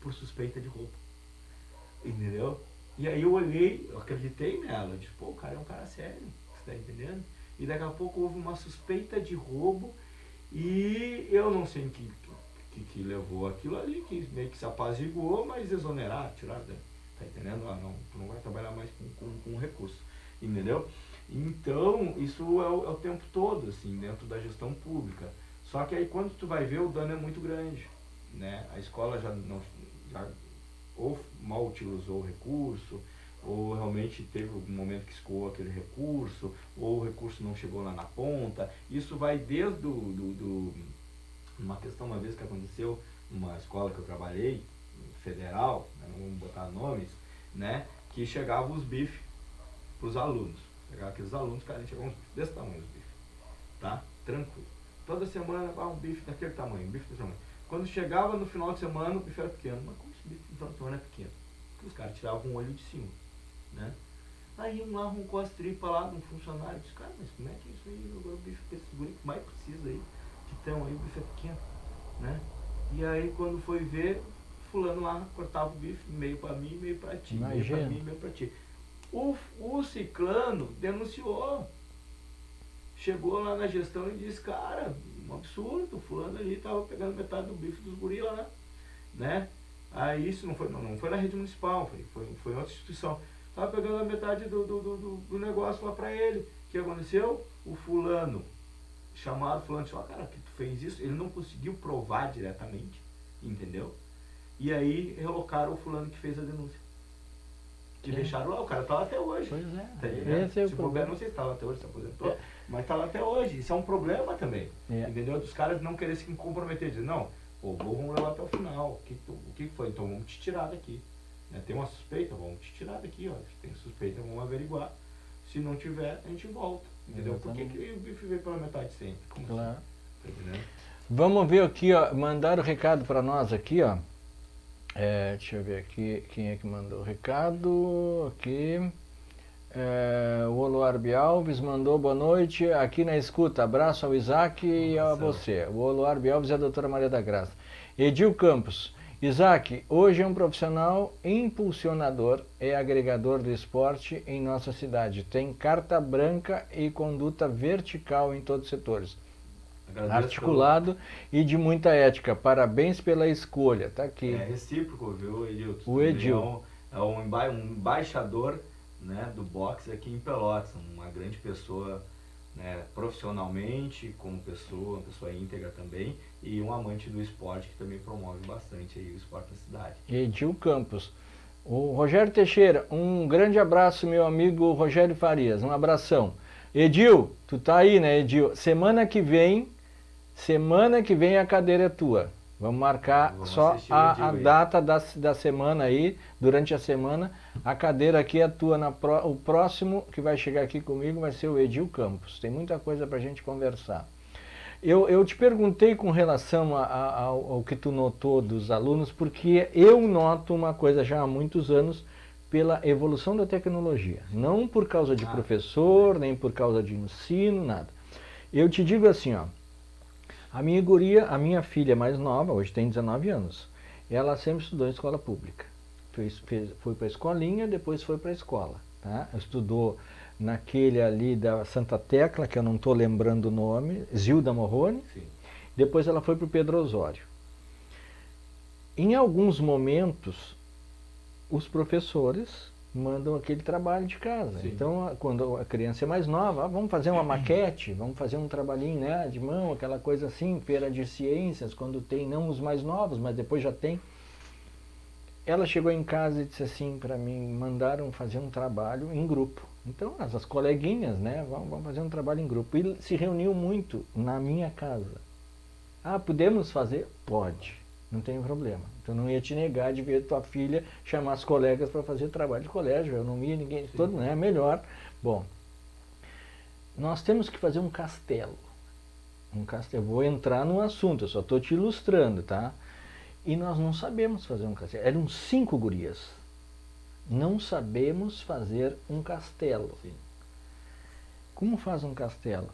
por suspeita de roubo, entendeu? E aí eu olhei, eu acreditei nela, eu disse, pô, o cara é um cara sério, você tá entendendo? E daqui a pouco houve uma suspeita de roubo e eu não sei que levou aquilo ali, que meio que se apaziguou, mas exoneraram, tiraram tá entendendo? Não, tu não vai trabalhar mais com recurso, entendeu? Então, isso é o tempo todo, assim, dentro da gestão pública. Só que aí quando tu vai ver, o dano é muito grande, né? A escola já ou mal utilizou o recurso, ou realmente teve um momento que escoou aquele recurso, ou o recurso não chegou lá na ponta. Isso vai desde uma questão, uma vez que aconteceu numa escola que eu trabalhei, federal, né, não vamos botar nomes, né, que chegavam os bifes para os alunos. Chegava aqueles alunos, cara, chegavam uns bifes desse tamanho, os bifes, tá? Tranquilo. Toda semana, um bife daquele tamanho, um bife desse tamanho. Quando chegava no final de semana, o bife era pequeno. Mas como esse bife no final de semana é pequeno? Porque os caras tiravam um olho de cima, né? Aí um lá arrancou as tripas lá de um funcionário e disse, cara, mas como é que é isso aí? Agora o bife que esse guri que mais precisa aí, que estão aí, o bife é pequeno, né? E aí quando foi ver, fulano lá cortava o bife, meio pra mim, meio pra ti, meio pra mim, meio pra ti. O ciclano denunciou. Chegou lá na gestão e disse, cara, um absurdo, fulano ali tava pegando metade do bife dos guri lá, né? Aí isso não foi na rede municipal, foi em outra instituição. Tava pegando a metade do negócio lá pra ele. O que aconteceu? O fulano, chamado fulano, disse, cara, que tu fez isso? Ele não conseguiu provar diretamente, entendeu? E aí relocaram o fulano que fez a denúncia. Que deixaram lá, o cara tá lá até hoje. Pois é. Tá ligado? Esse é o se problema. não sei se tá lá até hoje, se aposentou, mas tá lá até hoje. Isso é um problema também. Entendeu? Dos caras não querer se comprometer, dizer, não, vamos levar até o final. O que foi? Então vamos te tirar daqui. Né? Tem uma suspeita, vamos te tirar daqui, ó. Se tem suspeita, vamos averiguar. Se não tiver, a gente volta. Entendeu? Por que o bife veio pela metade sempre? Como claro. Assim? Tá entendendo? Vamos ver aqui, ó. Mandaram o recado para nós aqui, ó. Deixa eu ver aqui quem é que mandou o recado. Aqui. O Oloarbi Alves mandou boa noite. Aqui na escuta. Abraço ao Isaac e a você. O Oloarbi Alves e a doutora Maria da Graça. Edil Campos. Isaac, hoje é um profissional impulsionador e agregador do esporte em nossa cidade. Tem carta branca e conduta vertical em todos os setores. Articulado e de muita ética. Parabéns pela escolha. Tá aqui. É recíproco, viu, Edil? O Edil. É um embaixador, né, do boxe aqui em Pelotas. Uma grande pessoa, né, profissionalmente, como pessoa, uma pessoa íntegra também. E um amante do esporte que também promove bastante aí o esporte na cidade. Edil Campos. O Rogério Teixeira. Um grande abraço, meu amigo Rogério Farias. Um abração. Edil, tu tá aí, né, Edil? Semana que vem a cadeira é tua. Vamos marcar só a data da semana aí, durante a semana. A cadeira aqui é tua. O próximo que vai chegar aqui comigo vai ser o Edil Campos. Tem muita coisa pra gente conversar. Eu te perguntei com relação ao que tu notou dos alunos, porque eu noto uma coisa já há muitos anos, pela evolução da tecnologia. Não por causa de professor, nem por causa de ensino, nada. Eu te digo assim, ó. A minha guria, a minha filha mais nova, hoje tem 19 anos, ela sempre estudou em escola pública. Foi para a escolinha, depois foi para a escola. Tá? Estudou naquele ali da Santa Tecla, que eu não estou lembrando o nome, Zilda Morrone. Sim. Depois ela foi para o Pedro Osório. Em alguns momentos, os professores mandam aquele trabalho de casa. Sim. Então, quando a criança é mais nova, vamos fazer uma maquete, vamos fazer um trabalhinho, né, de mão, aquela coisa assim, feira de ciências, quando tem, não os mais novos, mas depois já tem. Ela chegou em casa e disse assim para mim, mandaram fazer um trabalho em grupo. Então, as coleguinhas, né, vamos fazer um trabalho em grupo. E se reuniu muito na minha casa. Podemos fazer? Pode. Não tem problema. Então não ia te negar de ver tua filha chamar as colegas para fazer trabalho de colégio. Eu não ia ninguém, todo, né? Melhor. Bom, nós temos que fazer um castelo. Eu vou entrar no assunto, eu só estou te ilustrando, tá? E nós não sabemos fazer um castelo. Eram 5 gurias. Não sabemos fazer um castelo. Sim. Como faz um castelo?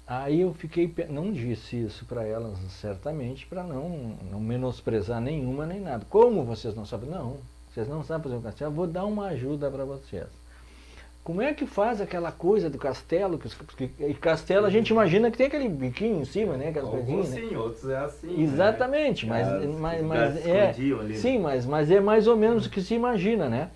Aí eu fiquei, não disse isso para elas certamente, para não menosprezar nenhuma nem nada. Como vocês não sabem? Não, vocês não sabem fazer um castelo, eu vou dar uma ajuda para vocês. como é que faz aquela coisa do castelo? E castelo a gente imagina que tem aquele biquinho em cima, né? Aquelas Alguns coisinhas, né? sim, outros é assim. Exatamente, né? mas é. Ali. Sim, mas é mais ou menos o que se imagina, né?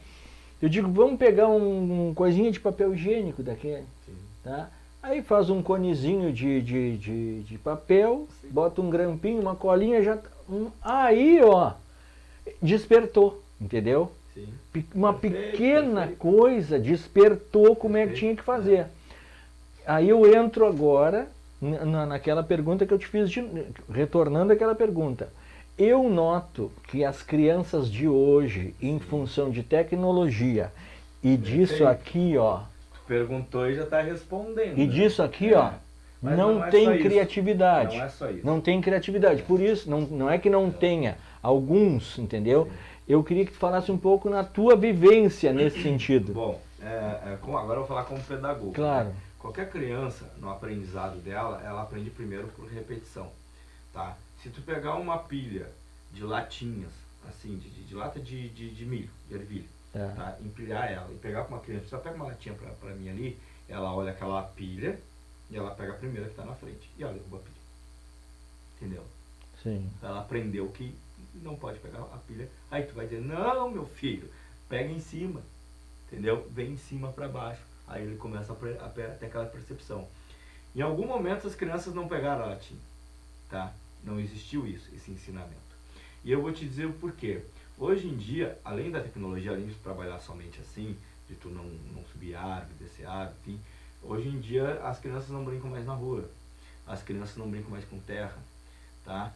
Eu digo, vamos pegar um coisinha de papel higiênico daquele, Sim. tá? Aí faz um conezinho de papel, Sim. bota um grampinho, uma colinha, já. Aí, ó, despertou, entendeu? Sim. Uma Perfeito, pequena perfeito. coisa despertou como é que Perfeito, tinha que fazer. Aí eu entro agora naquela pergunta que eu te fiz, retornando àquela pergunta. Eu noto que as crianças de hoje, em função de tecnologia e disso Perfeito. aqui, ó, Perguntou e já está respondendo. e né? disso aqui, ó, Mas não é tem só isso. criatividade. Não é só isso. Não tem criatividade. Por isso, não é que não tenha. Alguns, entendeu? Sim. Eu queria que tu falasse um pouco na tua vivência nesse sentido. Bom, agora eu vou falar como pedagogo. Claro. Né? Qualquer criança, no aprendizado dela, ela aprende primeiro por repetição. Tá? Se tu pegar uma pilha de latinhas, assim, de lata de milho, de ervilha, tá? Empilhar ela e pegar para uma criança, só pega uma latinha para mim ali, ela olha aquela pilha e ela pega a primeira que está na frente e ela derruba a pilha. Entendeu? Sim. Ela aprendeu que não pode pegar a pilha. Aí tu vai dizer, não, meu filho, pega em cima. Entendeu? Vem em cima para baixo. Aí ele começa a ter aquela percepção. Em algum momento as crianças não pegaram a latinha. Tá? Não existiu isso, esse ensinamento. E eu vou te dizer o porquê. Hoje em dia, além da tecnologia, além de trabalhar somente assim, de tu não subir árvore, descer árvore, enfim, hoje em dia as crianças não brincam mais na rua. As crianças não brincam mais com terra. Tá?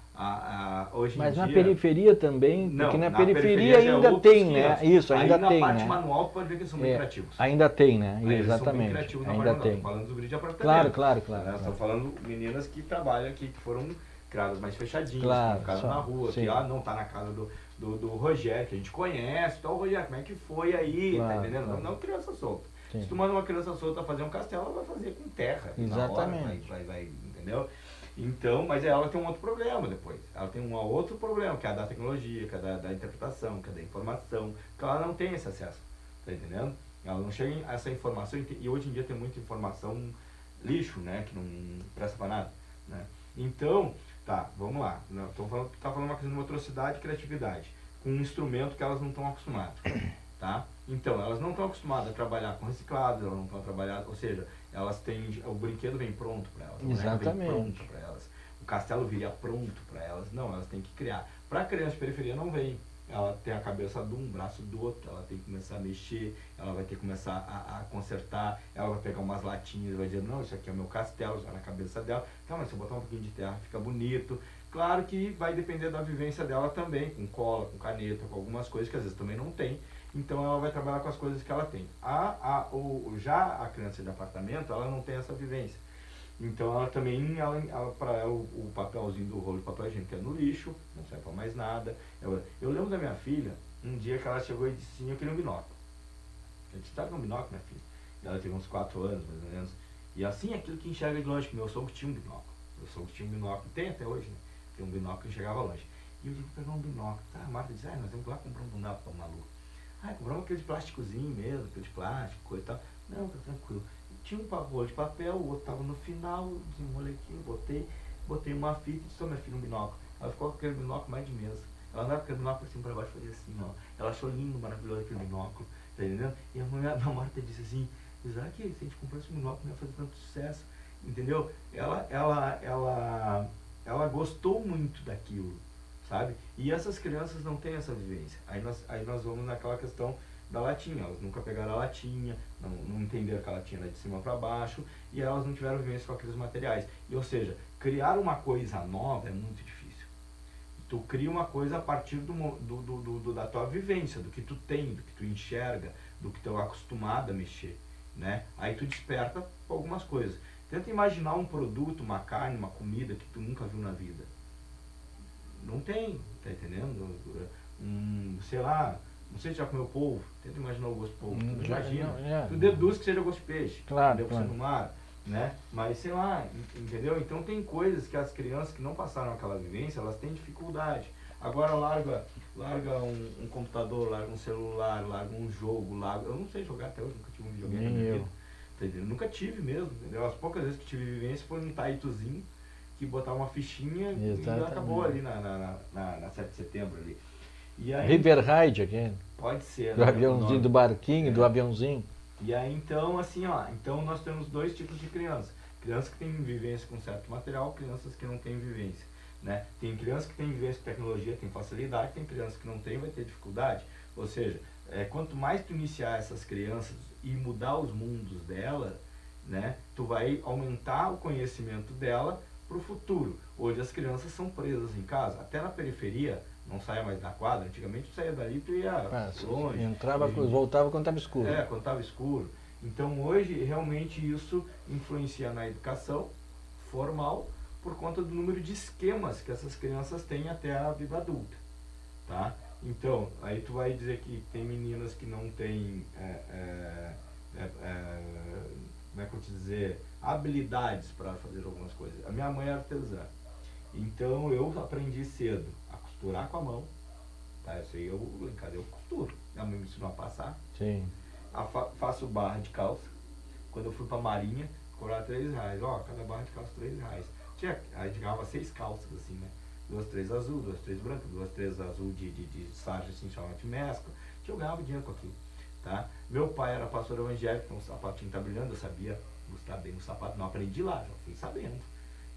Hoje Mas em na dia, periferia também, não, porque na na periferia já é ainda outros tem, né? 500. Isso, ainda aí tem, na parte né? manual tu pode ver que eles são bem criativos. Ainda tem, né? Aí eles são bem Exatamente. criativos na Ainda parte manual. tem. Tô falando do grid de apartamento. Claro, claro. Estou falando meninas que trabalham aqui, que foram criadas mais fechadinhas, Claro, que ficaram na rua, sim. que não tá na casa do Rogério, que a gente conhece. Então, Rogério, como é que foi aí? Claro, tá entendendo? claro. Não criança solta. Sim. Se tu manda uma criança solta fazer um castelo, ela vai fazer com terra. Exatamente. Na hora, vai, entendeu? Então, mas ela tem um outro problema depois. Ela tem um outro problema, que é a da tecnologia, que é da interpretação, que é da informação, que ela não tem esse acesso. Tá entendendo? Ela não chega a essa informação, e hoje em dia tem muita informação lixo, né? Que não presta pra nada, né? Então, tá, vamos lá. Tá falando uma questão de motricidade e criatividade, com um instrumento que elas não estão acostumadas, tá? Então, elas não estão acostumadas a trabalhar com reciclados, elas não estão a trabalhar, ou seja, elas têm, o brinquedo vem pronto para elas, Exatamente. vem pronto para elas, o castelo viria pronto para elas, não, elas têm que criar. Para a criança de periferia não vem, ela tem a cabeça de um, braço do outro, ela tem que começar a mexer, ela vai ter que começar a consertar, ela vai pegar umas latinhas e vai dizer, não, isso aqui é o meu castelo, já na cabeça dela, tá, mas se eu botar um pouquinho de terra fica bonito. Claro que vai depender da vivência dela também, com cola, com caneta, com algumas coisas que às vezes também não tem. Então ela vai trabalhar com as coisas que ela tem. Já a criança de apartamento, ela não tem essa vivência. Então ela também, para ela, o papelzinho do rolo de papel higiênico é no lixo, não serve para mais nada. Eu lembro da minha filha, um dia que ela chegou e disse assim, eu queria um binóculo. Eu disse, tá com um binóculo, minha filha? E ela teve uns 4 anos, mais ou menos. E assim, aquilo que enxerga de longe, que meu sogro tinha um binóculo. Meu sogro tinha um binóculo, tem até hoje, né? Tem um binóculo que enxergava longe. E eu digo, pegar um binóculo. Tá, a Marta disse, nós vamos lá comprar um binóculo para maluco. Compramos aquele de plásticozinho mesmo, aquele de plástico, coisa e tal. Não, tá tranquilo. Tinha um rolo de papel, o outro tava no final, desenrolei aquilo, botei uma fita e disse, minha filha, um binóculo. Ela ficou com aquele binóculo mais de mesa. Ela andava com aquele binóculo assim pra baixo, fazia assim, ó. Ela achou lindo, maravilhoso aquele binóculo, tá entendendo? E a Marta disse assim, será que se a gente comprasse um binóculo não ia fazer tanto sucesso? Entendeu? Ela gostou muito daquilo, sabe? E essas crianças não têm essa vivência. Aí nós vamos naquela questão da latinha. Elas nunca pegaram a latinha, não entenderam que a latinha era de cima para baixo, e elas não tiveram vivência com aqueles materiais. E, ou seja, criar uma coisa nova é muito difícil. Tu cria uma coisa a partir da tua vivência, do que tu tem, do que tu enxerga, do que tu é acostumado a mexer, né? Aí tu desperta algumas coisas. Tenta imaginar um produto, uma carne, uma comida que tu nunca viu na vida. Não tem, tá entendendo? Sei lá, não sei se já comeu polvo, tenta imaginar o gosto de polvo, tu imagina, tu deduz que seja gosto de peixe, claro, deve ser no mar, né? Mas sei lá, entendeu? Então tem coisas que as crianças que não passaram aquela vivência, elas têm dificuldade. Agora larga um computador, larga um celular, larga um jogo, larga... Eu não sei jogar até hoje, nunca tive um videogame na minha vida. Entendeu? Nunca tive mesmo, entendeu? As poucas vezes que tive vivência foi um Taitozinho, que botava uma fichinha e acabou ali na 7 de setembro ali. E aí, River Raid aqui. pode ser. Do aviãozinho, do barquinho, do aviãozinho. E aí então, assim, então nós temos dois tipos de crianças. Crianças que têm vivência com certo material, crianças que não têm vivência. Né? Tem criança que tem vivência com tecnologia, tem facilidade, tem criança que não tem, vai ter dificuldade. Ou seja, quanto mais tu iniciar essas crianças e mudar os mundos dela, né, tu vai aumentar o conhecimento dela para o futuro. Hoje as crianças são presas em casa, até na periferia, não saia mais da quadra. Antigamente tu saía dali, tu ia longe. Entrava, voltava quando estava escuro. Quando estava escuro. Então hoje realmente isso influencia na educação formal, por conta do número de esquemas que essas crianças têm até a vida adulta, tá? Então, aí tu vai dizer que tem meninas que não têm, como é que eu te dizer, habilidades para fazer algumas coisas. A minha mãe é artesã, então eu aprendi cedo a costurar com a mão, tá? Isso aí em casa eu costuro, minha mãe me ensinou a passar. Sim. Faço barra de calça. Quando eu fui para a Marinha, cobrava R$3, cada barra de calça R$3. Aí ganhava 6 calças, assim, né? 2, 3 azul, 2, 3 branca, 2, 3 azul de sarja, assim, chamava de mescla. Eu ganhava dinheiro com aquilo, tá? Meu pai era pastor evangélico, então o sapatinho tá brilhando, eu sabia gostar bem do sapato, não aprendi lá, já fui sabendo,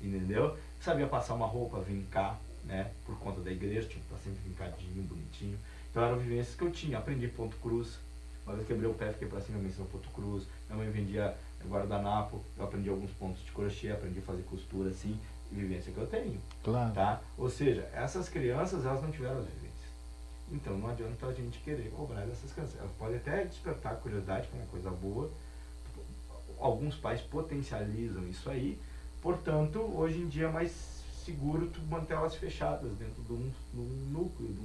entendeu? Sabia passar uma roupa, vincar, né? Por conta da igreja, tinha que estar sempre vincadinho, bonitinho. Então eram vivências que eu tinha, aprendi ponto cruz. Uma vez quebrei o pé, fiquei pra cima, minha mãe ensinou ponto cruz. Minha mãe vendia guardanapo, eu aprendi alguns pontos de crochê, aprendi a fazer costura assim, vivência que eu tenho. Claro. Tá? Ou seja, essas crianças, elas não tiveram as vivências. Então não adianta a gente querer cobrar dessas crianças. Elas podem até despertar curiosidade, que é uma coisa boa. Alguns pais potencializam isso aí. Portanto, hoje em dia é mais seguro tu manter elas fechadas dentro de um núcleo,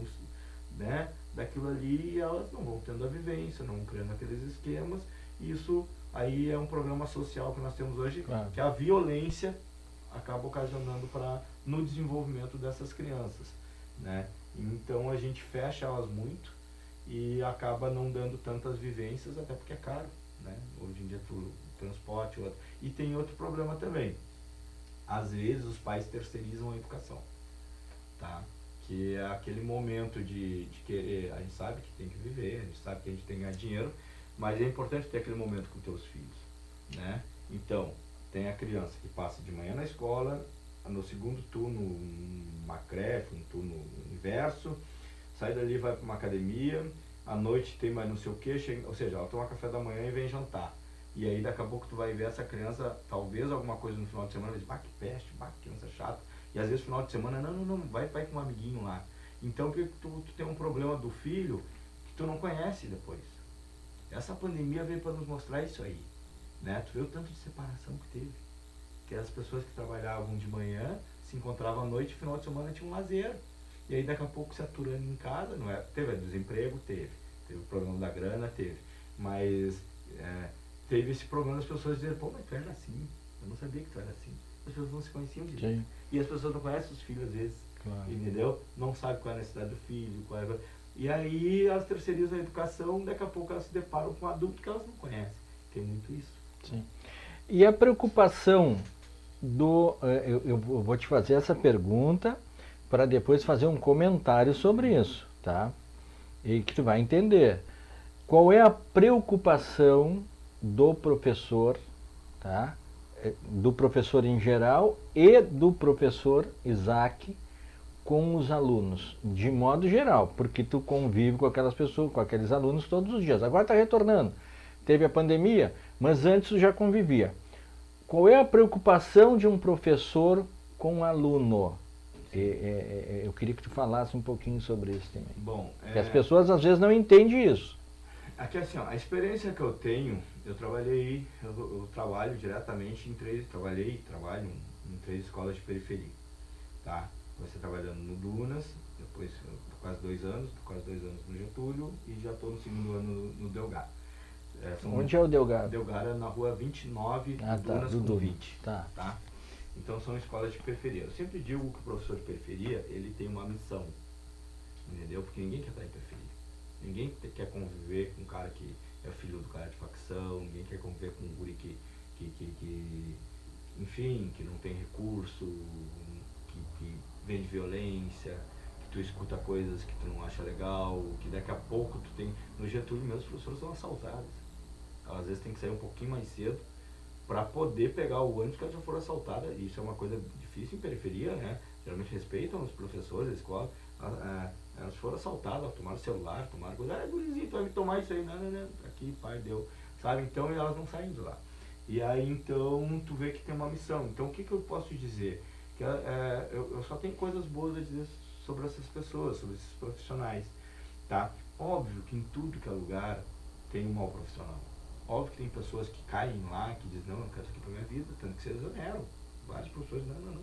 né, daquilo ali, e elas não vão tendo a vivência, não vão criando aqueles esquemas. Isso aí é um problema social que nós temos hoje, claro, que a violência acaba ocasionando no desenvolvimento dessas crianças, né? Então a gente fecha elas muito e acaba não dando tantas vivências, até porque é caro, né? Hoje em dia o transporte, e tem outro problema também. Às vezes os pais terceirizam a educação, tá? Que é aquele momento de querer, a gente sabe que tem que viver, a gente sabe que a gente tem que ganhar dinheiro, mas é importante ter aquele momento com teus filhos, né? Então, tem a criança que passa de manhã na escola, no segundo turno uma creche, um turno inverso, sai dali, vai para uma academia, à noite tem mais não sei o que, ou seja, ela toma café da manhã e vem jantar. E aí daqui a pouco tu vai ver essa criança, talvez alguma coisa no final de semana, diz, que peste, que criança chata. E às vezes no final de semana, não, vai com um amiguinho lá. Então que tu tem um problema do filho que tu não conhece depois. Essa pandemia veio para nos mostrar isso aí, né? Tu vê o tanto de separação que teve. Que as pessoas que trabalhavam de manhã se encontravam à noite, final de semana tinha um lazer. E aí daqui a pouco se aturando em casa, não é? Teve desemprego? Teve o problema da grana? Teve. Mas teve esse problema das pessoas dizerem, mas tu era assim, eu não sabia que tu era assim. As pessoas não se conheciam direito. Sim. E as pessoas não conhecem os filhos às vezes, claro, entendeu? Não sabem qual é a necessidade do filho, E aí elas terceirizam a educação, daqui a pouco elas se deparam com um adulto que elas não conhecem. Tem muito isso. Sim. E a preocupação eu vou te fazer essa pergunta para depois fazer um comentário sobre isso, tá? E que tu vai entender. Qual é a preocupação do professor, tá? Do professor em geral e do professor Isaac com os alunos, de modo geral, porque tu convive com aquelas pessoas, com aqueles alunos todos os dias. Agora está retornando, teve a pandemia, mas antes tu já convivia. Qual é a preocupação de um professor com um aluno? Eu queria que tu falasse um pouquinho sobre isso também. Bom, porque as pessoas às vezes não entendem isso. Aqui assim, a experiência que eu tenho, eu trabalho diretamente trabalho em 3 escolas de periferia, tá? Comecei trabalhando no Dunas, depois quase 2 anos no Getúlio e já estou no 2º ano no Delgado. Onde é o Delgado? Delgado é na rua 29, Dunas com 20, tá? Então são escolas de periferia. Eu sempre digo que o professor de periferia, ele tem uma missão, entendeu? Porque ninguém quer estar em periferia. Ninguém quer conviver com um cara que é filho do cara de facção, ninguém quer conviver com um guri que enfim, que não tem recurso, que vende violência, que tu escuta coisas que tu não acha legal, que daqui a pouco tu tem... No Getúlio mesmo, as professoras são assaltadas. Elas às vezes tem que sair um pouquinho mais cedo para poder pegar o ônibus que elas já foram assaltadas. E isso é uma coisa difícil em periferia, né? Geralmente respeitam os professores da escola. Elas foram assaltadas, tomaram celular, tomaram coisa. Gurizinho, tu vai me tomar isso aí, não, aqui, pai, deu. Sabe? Então elas não saem de lá. E aí então tu vê que tem uma missão. Então o que eu posso te dizer? Que eu só tenho coisas boas a dizer sobre essas pessoas, sobre esses profissionais, tá? Óbvio que em tudo que é lugar tem um mau profissional. Óbvio que tem pessoas que caem lá, que dizem, não, eu quero isso aqui pra minha vida, tanto que se exoneram. Vários professores, não,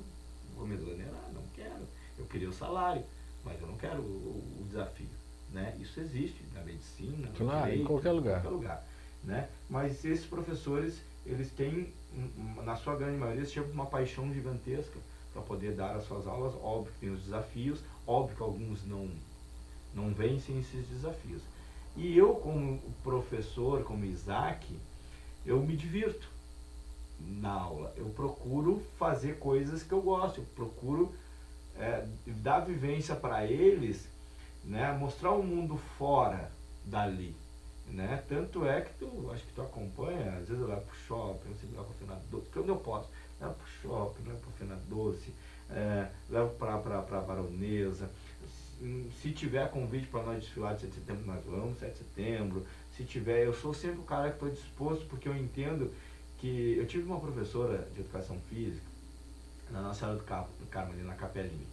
vou me exonerar, não quero. Eu queria o salário, mas eu não quero o desafio, né? Isso existe na medicina, no direito, em qualquer lugar. Em qualquer lugar, né? Mas esses professores, eles têm, na sua grande maioria, eles chegam com uma paixão gigantesca para poder dar as suas aulas. Óbvio que tem os desafios, óbvio que alguns não vencem esses desafios. E eu, como professor, como Isaac, eu me divirto na aula. Eu procuro fazer coisas que eu gosto, eu procuro dar vivência para eles, né? Mostrar um mundo fora dali. Né? Tanto é que acho que tu acompanha, às vezes eu levo pro shopping, eu sempre levo pro Fena Doce, porque eu posso, levo pro shopping, levo pro Fena Doce, levo pra Baronesa. Se tiver convite para nós desfilar de 7 de setembro, nós vamos, 7 de setembro. Se tiver, eu sou sempre o cara que estou disposto, porque eu entendo que eu tive uma professora de educação física na Nossa Senhora do Carmo, ali na Capelinha,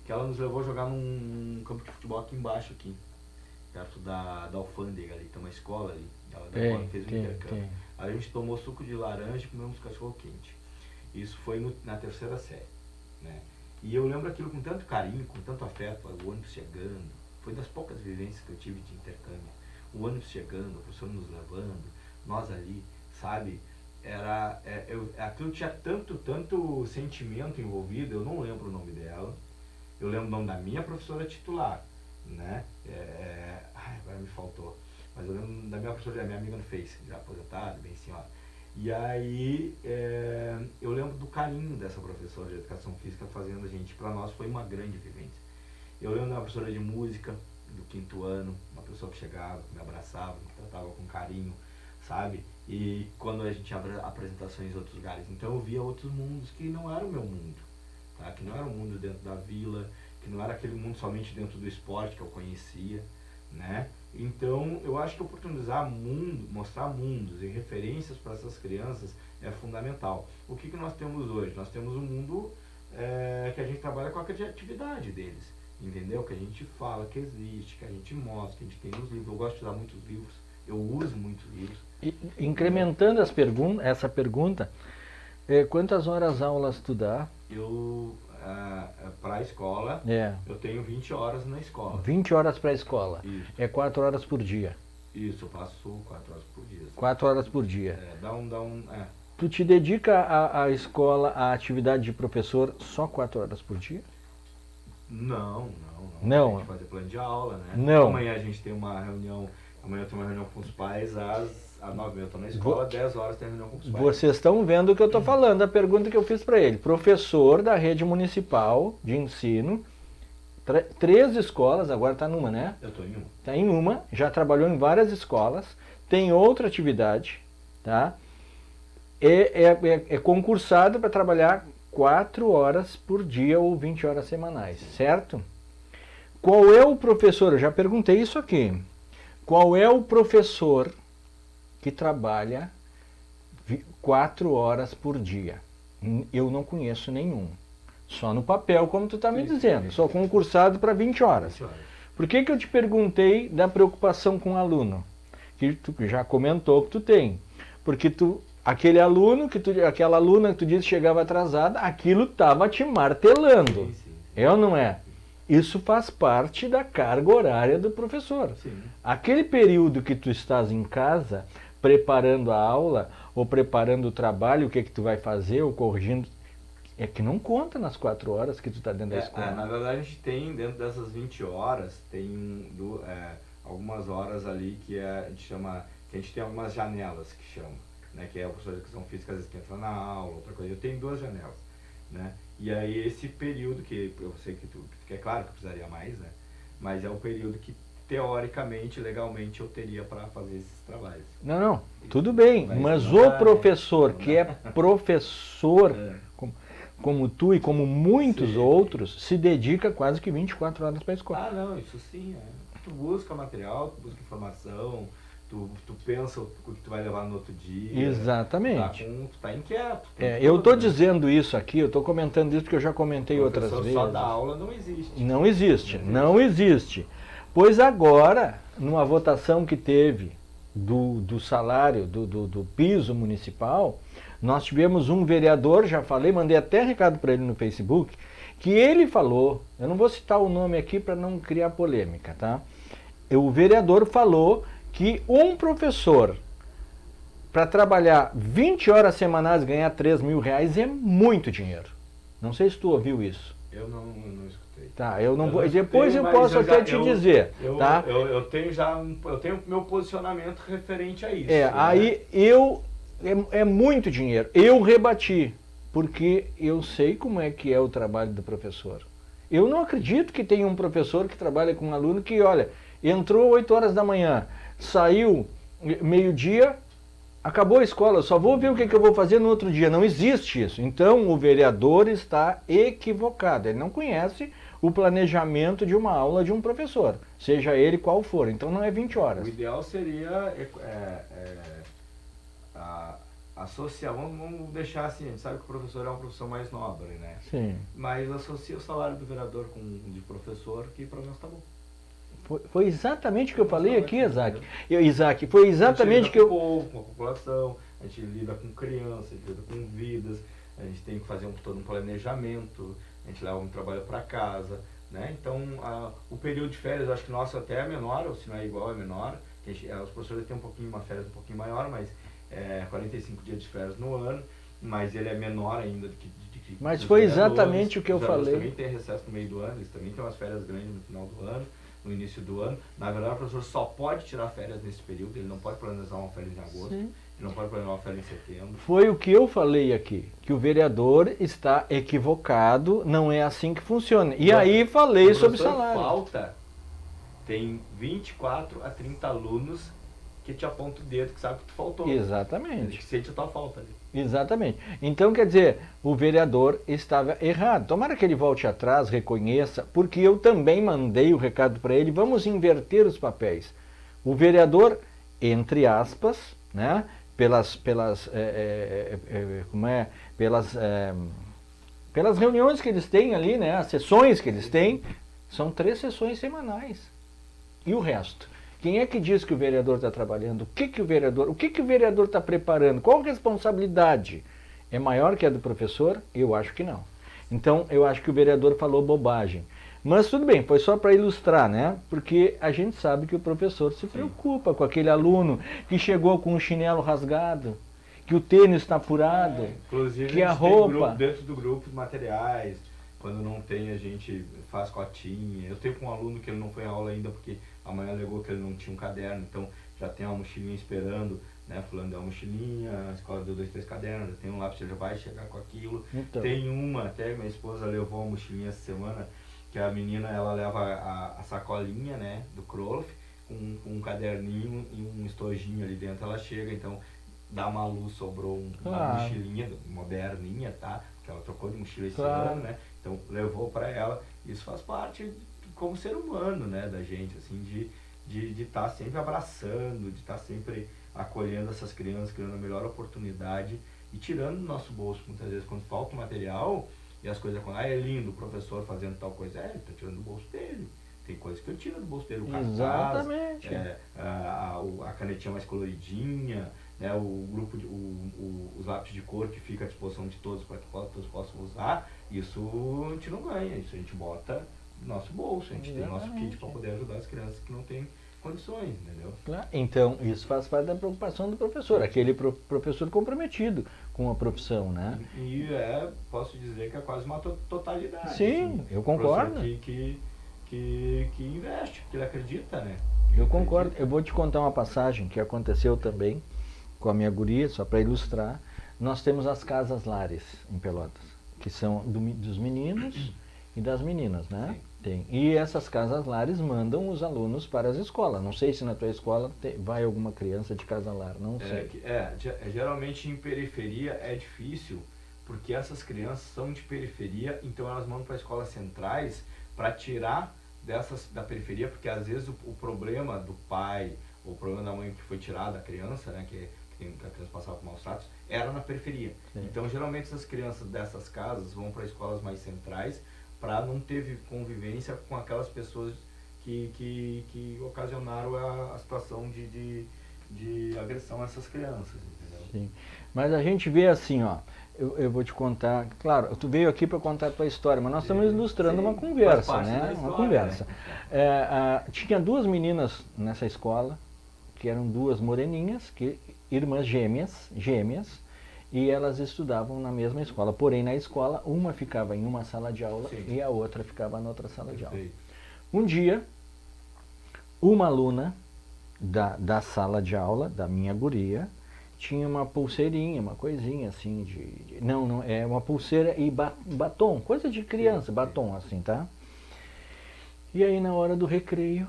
que ela nos levou a jogar num campo de futebol aqui embaixo, perto da alfândega ali, tem uma escola ali, ela fez um intercâmbio. Aí a gente tomou suco de laranja e comemos cachorro quente. Isso foi na 3ª série, né? E eu lembro aquilo com tanto carinho, com tanto afeto, o ônibus chegando, foi das poucas vivências que eu tive de intercâmbio. O ônibus chegando, o professor nos levando, nós ali, sabe? Aquilo tinha tanto sentimento envolvido, eu não lembro o nome dela, eu lembro o nome da minha professora titular, né? Agora me faltou, mas eu lembro da minha professora, da minha amiga no Face, já aposentada, bem senhora. E aí eu lembro do carinho dessa professora de educação física fazendo a gente. Para nós foi uma grande vivência. Eu lembro da professora de música do 5º ano, uma pessoa que chegava, que me abraçava, me tratava com carinho, sabe? E quando a gente tinha apresentações em outros lugares, então eu via outros mundos que não era o meu mundo, tá? Que não era o mundo dentro da vila, que não era aquele mundo somente dentro do esporte que eu conhecia, né? Então eu acho que oportunizar mostrar mundos e referências para essas crianças é fundamental. O que nós temos hoje? Nós temos um mundo que a gente trabalha com a criatividade deles, entendeu? Que a gente fala que existe, que a gente mostra, que a gente tem nos livros. Eu gosto de usar muitos livros, eu uso muitos livros. E, incrementando essa pergunta, quantas horas aulas tu dá? Eu, para a escola, eu tenho 20 horas na escola. 20 horas para a escola? Isso. É 4 horas por dia? Isso, eu faço 4 horas por dia. 4 horas por dia. É. Tu te dedica à escola, à atividade de professor só 4 horas por dia? Não. Não. A gente fazer plano de aula, né? Não. Amanhã a gente tem uma reunião, com os pais às 9h. Eu estou na escola, 10 horas tem reunião com os pais. Vocês estão vendo o que eu estou falando, a pergunta que eu fiz para ele. Professor da rede municipal de ensino, 3 escolas, agora está numa, né? Eu estou em uma. Está em uma, já trabalhou em várias escolas, tem outra atividade, tá? É concursado para trabalhar 4 horas por dia ou 20 horas semanais, certo? Qual é o professor, eu já perguntei isso aqui, qual é o professor que trabalha 4 horas por dia? Eu não conheço nenhum. Só no papel, como tu está me dizendo. Sou concursado para 20 horas. 20 horas. Por que eu te perguntei da preocupação com o aluno? Que tu já comentou que tu tem. Porque aquele aluno, aquela aluna que tu disse chegava atrasada, aquilo estava te martelando. Sim. É ou não é? Isso faz parte da carga horária do professor. Sim. Aquele período que tu estás em casa, preparando a aula, ou preparando o trabalho, o que tu vai fazer, ou corrigindo, É que não conta nas 4 horas que tu está dentro da escola. Na verdade, a gente tem, dentro dessas 20 horas, tem algumas horas ali que a gente chama, que a gente tem algumas janelas que chama, né? Que é o professor de educação física, às vezes que entra na aula, outra coisa. Eu tenho 2 janelas, né? E aí esse período, que eu sei que é claro que eu precisaria mais, né? Mas é o período que, teoricamente, legalmente, eu teria para fazer esses trabalhos. Não, tudo bem, mas o professor que é professor, como tu e como muitos outros, se dedica quase que 24 horas para a escola. Ah, não, isso sim. Tu busca material, tu busca informação, tu pensa o que tu vai levar no outro dia. Exatamente. Tu tá inquieto. Eu estou dizendo isso aqui, eu estou comentando isso porque eu já comentei outras vezes. Só da aula não existe. Não existe. Pois agora, numa votação que teve do salário, do piso municipal, nós tivemos um vereador, já falei, mandei até recado para ele no Facebook, que ele falou, eu não vou citar o nome aqui para não criar polêmica, tá? O vereador falou que um professor, para trabalhar 20 horas semanais e ganhar 3 mil reais é muito dinheiro. Não sei se tu ouviu isso. Eu não escutei. Tá, eu não vou. Depois eu posso até te dizer. Tá? Eu tenho meu posicionamento referente a isso. Né? Aí é muito dinheiro. Eu rebati, porque eu sei como é que é o trabalho do professor. Eu não acredito que tenha um professor que trabalha com um aluno que, olha, entrou 8 horas da manhã, saiu meio-dia, acabou a escola, só vou ver o que eu vou fazer no outro dia. Não existe isso. Então o vereador está equivocado. Ele não conhece o planejamento de uma aula de um professor, seja ele qual for. Então não é 20 horas. O ideal seria associar, vamos deixar assim, a gente sabe que o professor é uma profissão mais nobre, né? Sim. Mas associa o salário do vereador com o de professor, que para nós tá bom. Foi exatamente o que eu falei aqui, Isaac. Isaac, foi exatamente o que eu... Com a população, a gente lida com crianças, a gente lida com vidas, a gente tem que fazer todo um planejamento, a gente leva um trabalho para casa, né? Então, o período de férias, eu acho que nosso até é menor, ou se não é igual, é menor. Os professores têm uma férias um pouquinho maior, mas 45 dias de férias no ano, mas ele é menor ainda do que... Mas foi exatamente o que eu falei. Eles também têm recesso no meio do ano, eles também têm umas férias grandes no final do ano, no início do ano. Na verdade, o professor só pode tirar férias nesse período, ele não pode planejar uma férias em agosto. Sim. Ele não pode planejar uma férias em setembro. Foi o que eu falei aqui, que o vereador está equivocado, não é assim que funciona. E aí falei sobre salário. Falta, tem 24 a 30 alunos que te apontam o dedo, que sabe que tu faltou. Exatamente. Que sente a tua falta ali. Exatamente. Então, quer dizer, o vereador estava errado. Tomara que ele volte atrás, reconheça, porque eu também mandei o recado para ele, vamos inverter os papéis. O vereador, entre aspas, né, pelas reuniões que eles têm ali, né, as sessões que eles têm, são 3 sessões semanais. E o resto? Quem é que diz que o vereador está trabalhando? O que o vereador está preparando? Qual responsabilidade? É maior que a do professor? Eu acho que não. Então, eu acho que o vereador falou bobagem. Mas tudo bem, foi só para ilustrar, né? Porque a gente sabe que o professor se preocupa com aquele aluno que chegou com o chinelo rasgado, que o tênis está furado, inclusive que a roupa... dentro do grupo de materiais, quando não tem, a gente faz cotinha. Eu tenho com um aluno que ele não foi à aula ainda porque amanhã alegou que ele não tinha um caderno, então já tem uma mochilinha esperando, né? Fulano deu uma mochilinha, a escola deu 2, 3 cadernos, já tem um lápis, ele já vai chegar com aquilo. Então. Tem uma, até minha esposa levou uma mochilinha essa semana, que a menina, ela leva a sacolinha, né, do Kroloff, com um caderninho e um estojinho ali dentro, ela chega, então da Malu sobrou uma mochilinha moderninha, tá? Porque ela trocou de mochila esse ano, né? Então levou para ela. Isso faz parte como ser humano, né, da gente, assim, de estar sempre abraçando, de estar sempre acolhendo essas crianças, criando a melhor oportunidade e tirando do nosso bolso. Muitas vezes quando falta o material e as coisas, é lindo o professor fazendo tal coisa, ele está tirando do bolso dele. Tem coisas que eu tiro do bolso dele, o cartaz, exatamente. A canetinha mais coloridinha, né, os lápis de cor que fica à disposição de todos para que todos possam usar. Isso a gente não ganha, isso a gente bota no nosso bolso, a gente tem nosso kit para poder ajudar as crianças que não têm condições, entendeu? Claro. Então, isso faz parte da preocupação do professor, aquele professor comprometido com a profissão, né? E posso dizer que é quase uma totalidade. Sim, assim, eu concordo. Professor que investe, que ele acredita, né? Eu concordo. Eu vou te contar uma passagem que aconteceu também com a minha guria, só para ilustrar. Nós temos as casas lares em Pelotas, que são dos meninos e das meninas, né? Sim. Tem. E essas casas lares mandam os alunos para as escolas. Não sei se na tua escola vai alguma criança de casa lar, não sei. Geralmente em periferia é difícil, porque essas crianças são de periferia, então elas mandam para escolas centrais para tirar da periferia, porque às vezes o problema do pai, ou o problema da mãe que foi tirada da criança, né, que a criança passava por maus tratos, era na periferia. Sim. Então geralmente essas crianças dessas casas vão para escolas mais centrais para não ter convivência com aquelas pessoas que ocasionaram a situação de agressão a essas crianças, entendeu? Sim. Mas a gente vê assim, ó, eu vou te contar, claro, tu veio aqui para contar a tua história, mas nós estamos ilustrando uma conversa, né? Uma conversa. Tinha duas meninas nessa escola, que eram duas moreninhas, irmãs gêmeas, e elas estudavam na mesma escola. Porém, na escola, uma ficava em uma sala de aula e a outra ficava na outra sala de aula. Um dia, uma aluna da sala de aula, da minha guria, tinha uma pulseirinha, uma coisinha assim não, é uma pulseira e batom, coisa de criança, batom assim, tá? E aí na hora do recreio,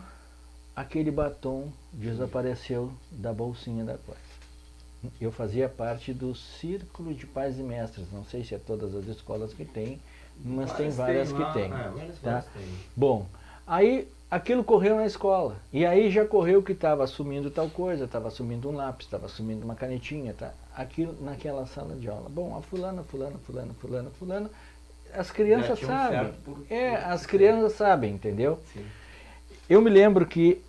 aquele batom desapareceu da bolsinha da coisa. Eu fazia parte do Círculo de Pais e Mestres, não sei se é todas as escolas que tem, mas tem várias que tem. Tá? Bom, aí aquilo correu na escola, e aí já correu que estava assumindo tal coisa, estava assumindo um lápis, estava assumindo uma canetinha, tá? Aquilo naquela sala de aula. Bom, a fulana, as crianças sabem, as crianças sabem, entendeu? Sim. Eu me lembro que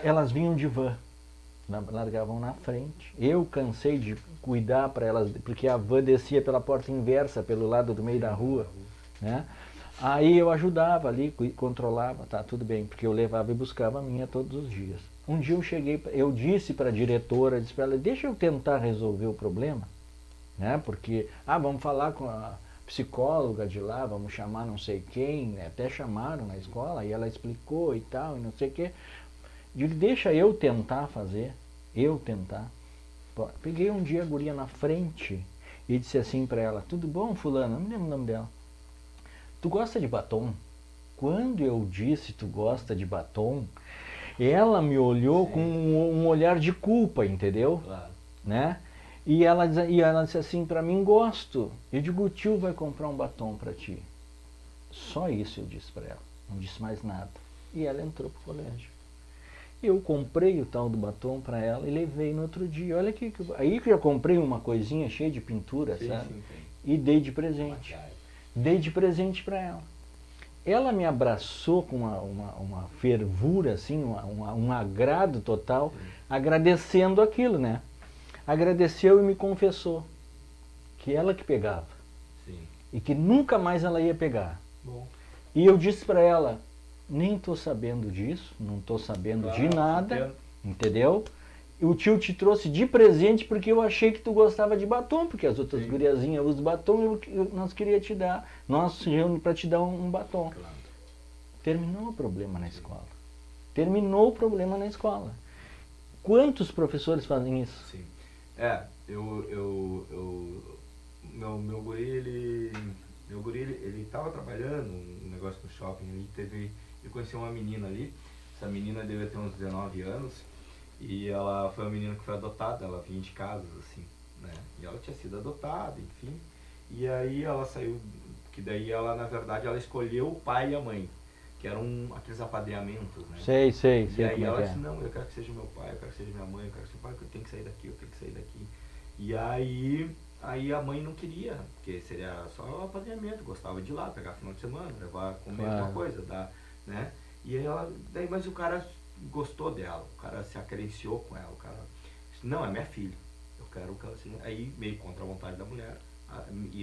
elas vinham de van, largavam na frente, eu cansei de cuidar para elas, porque a van descia pela porta inversa, pelo lado do meio da rua, né? Aí eu ajudava ali, controlava, tá, tudo bem, porque eu levava e buscava a minha todos os dias. Um dia eu disse para a diretora, disse para ela, deixa eu tentar resolver o problema, né, porque, vamos falar com a psicóloga de lá, vamos chamar não sei quem, né, até chamaram na escola, e ela explicou e tal, e não sei o quê. Digo, deixa eu tentar fazer, Peguei um dia a guria na frente e disse assim para ela, tudo bom, fulana? Não me lembro o nome dela. Tu gosta de batom? Quando eu disse tu gosta de batom, ela me olhou com um olhar de culpa, entendeu? Claro. Né? E ela disse assim para mim, gosto. Eu digo, o tio vai comprar um batom para ti. Só isso eu disse para ela, não disse mais nada. E ela entrou pro colégio. Eu comprei o tal do batom para ela e levei no outro dia. Olha aqui, aí que eu comprei uma coisinha cheia de pintura, sabe? Sim. E dei de presente. Dei de presente para ela. Ela me abraçou com uma fervura, assim, um agrado total, agradecendo aquilo, né? Agradeceu e me confessou que ela que pegava. Sim. E que nunca mais ela ia pegar. Bom. E eu disse para ela, nem estou sabendo disso, não estou sabendo de nada, entendeu? O tio te trouxe de presente porque eu achei que tu gostava de batom, porque as outras guriazinhas usam batom e nós queríamos te dar, nós reunimos para te dar um batom. Claro. Terminou o problema na escola. Terminou o problema na escola. Quantos professores fazem isso? Sim. Meu guri, ele estava trabalhando um negócio no shopping, ele conheceu uma menina ali, essa menina devia ter uns 19 anos, e ela foi uma menina que foi adotada, ela vinha de casas, assim, né? E ela tinha sido adotada, enfim. E aí ela saiu, que daí ela, na verdade, ela escolheu o pai e a mãe, que eram aqueles apadrinhamentos, né? Sei. E aí ela disse, não, eu quero que seja meu pai, eu quero que seja minha mãe, eu quero que seja pai, eu tenho que sair daqui, eu tenho que sair daqui. E aí a mãe não queria, porque seria só o apadrinhamento, gostava de ir lá, pegar final de semana, levar, comer alguma coisa, né? E aí daí, mas o cara gostou dela, o cara se acariciou com ela, o cara disse, não, é minha filha, eu quero que ela seja. Aí, meio contra a vontade da mulher,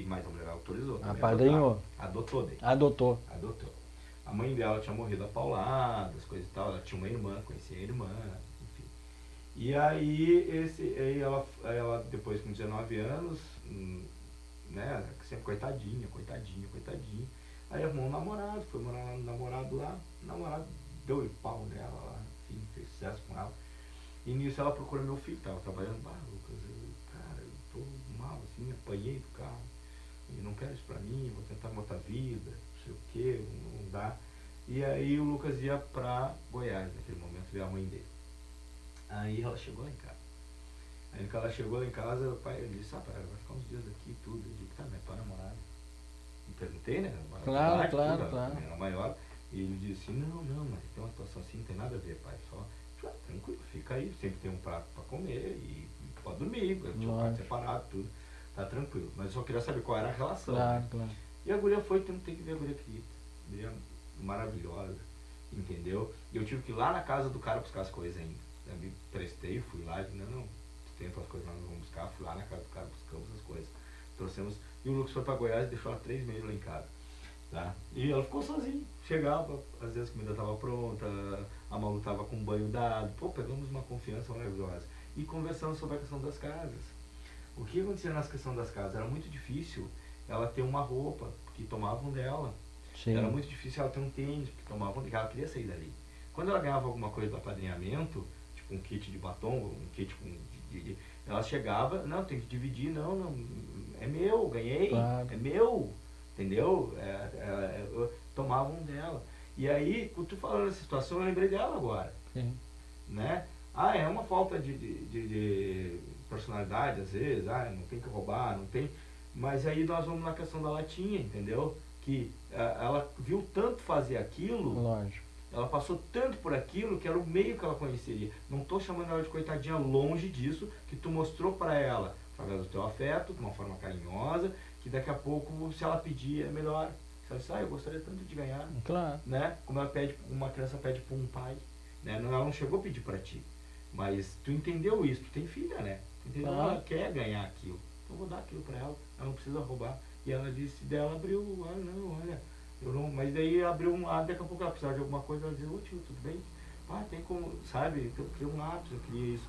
mas a mulher autorizou. Apadrinhou. Adotou daí. Adotou. A mãe dela tinha morrido a pauladas, coisas e tal, ela tinha uma irmã, conhecia a irmã, enfim. E aí ela depois com 19 anos, né, sempre coitadinha. Aí arrumou um namorado, foi morar no namorado lá, o namorado deu pau nela lá, enfim, fez sucesso com ela. E nisso ela procura meu filho, tava trabalhando, Lucas, cara, eu tô mal assim, apanhei do carro, e não quero isso pra mim, vou tentar uma outra vida, não sei o que, não dá. E aí o Lucas ia pra Goiás naquele momento, ver a mãe dele. Aí ela chegou lá em casa. Aí quando ela chegou lá em casa, o pai disse, pai, vai ficar uns dias aqui e tudo. Eu digo, tá, mas tua namorada? Me perguntei, né? Claro. Era maior. E ele disse, não, mas tem uma situação assim, não tem nada a ver, pai. Só, tranquilo, fica aí, sempre tem um prato pra comer e pode dormir, tinha um quarto separado, tudo. Tá tranquilo. Mas eu só queria saber qual era a relação. Claro. E a guria foi, tem que ver a guria querida. Guria maravilhosa, entendeu? E eu tive que ir lá na casa do cara buscar as coisas ainda. Eu me prestei, fui lá e disse, não, tem as coisas, nós vamos buscar. Fui lá na casa do cara, buscamos as coisas. Trouxemos, e o Lucas foi pra Goiás e deixou ela 3 meses lá em casa. Tá? E ela ficou sozinha. Chegava, às vezes a comida estava pronta, a Malu estava com banho dado. Pegamos uma confiança maravilhosa. E conversamos sobre a questão das casas. O que acontecia na questão das casas? Era muito difícil ela ter uma roupa, que tomavam dela. Sim. Era muito difícil ela ter um tênis, que tomavam dela. Ela queria sair dali. Quando ela ganhava alguma coisa do apadrinhamento, tipo um kit de batom, um kit ela chegava, não, tem que dividir, não, é meu, ganhei, claro. É meu, entendeu? Tomavam dela. E aí, quando tu falando dessa situação, eu lembrei dela agora. Sim. Né? É uma falta de personalidade, às vezes, não tem que roubar, não tem. Mas aí nós vamos na questão da latinha, entendeu? Que ela viu tanto fazer aquilo. Lógico. Ela passou tanto por aquilo que era o meio que ela conheceria. Não estou chamando ela de coitadinha, longe disso, que tu mostrou para ela, através do teu afeto, de uma forma carinhosa, que daqui a pouco, se ela pedir, é melhor. Se ela disser, eu gostaria tanto de ganhar. Claro. Né? Como uma criança pede para um pai. Né? Ela não chegou a pedir para ti. Mas tu entendeu isso, tu tem filha, né? Tu entendeu? Ela quer ganhar aquilo. Então eu vou dar aquilo para ela, ela não precisa roubar. E ela disse, dela abriu, não, olha... Mas daí abriu um lado, daqui a pouco ela precisava de alguma coisa, ela dizia, tio, tudo bem? Tem como, sabe? Eu queria um lápis, eu queria isso.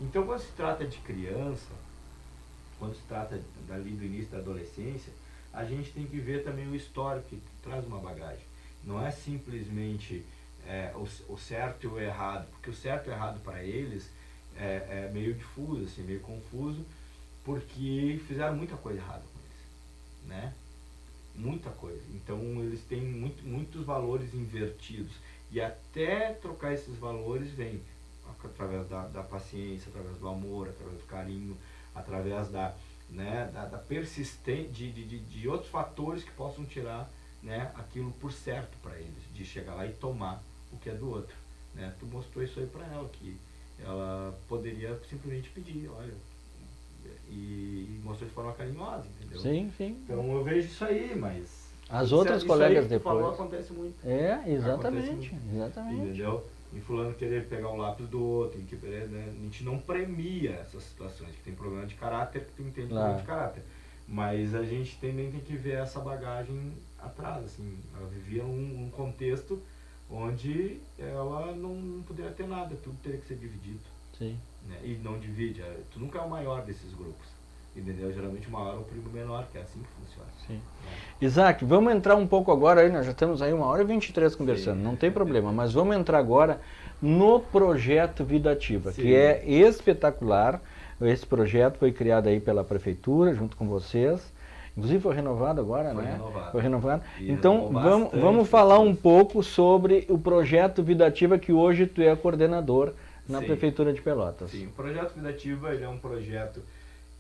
Então, quando se trata de criança, quando se trata dali do início da adolescência, a gente tem que ver também o histórico, que traz uma bagagem. Não é simplesmente o certo e o errado, porque o certo e o errado para eles é meio difuso, assim, meio confuso, porque fizeram muita coisa errada com eles, né? Muita coisa. Então eles têm muitos valores invertidos. E até trocar esses valores vem através da paciência, através do amor, através do carinho, através da persistência, de outros fatores que possam tirar, né, aquilo por certo para eles, de chegar lá e tomar o que é do outro. Né? Tu mostrou isso aí para ela, que ela poderia simplesmente pedir, olha, e mostrou de forma carinhosa, entendeu? Sim. Então eu vejo isso aí, mas... As outras colegas que depois... falou, acontece muito. Exatamente. Entendeu? E fulano querer pegar o lápis do outro, né? A gente não premia essas situações, que tem problema de caráter, que tu entende problema de caráter. Mas a gente também tem que ver essa bagagem atrás, assim. Ela vivia num contexto onde ela não poderia ter nada, tudo teria que ser dividido. Sim. Né? E não divide, tu nunca é o maior desses grupos, entendeu? Geralmente o maior é o primo menor, que é assim que funciona. Sim. Isaac, vamos entrar um pouco agora aí, nós já estamos aí 1h23 conversando, não tem problema, mas vamos entrar agora no projeto Vida Ativa, que é espetacular. Esse projeto foi criado aí pela prefeitura, junto com vocês. Inclusive foi renovado agora, né? Foi renovado. Então vamos falar um pouco sobre o projeto Vida Ativa, que hoje tu é coordenador na Prefeitura de Pelotas. Sim, o projeto Vida Ativa, ele é um projeto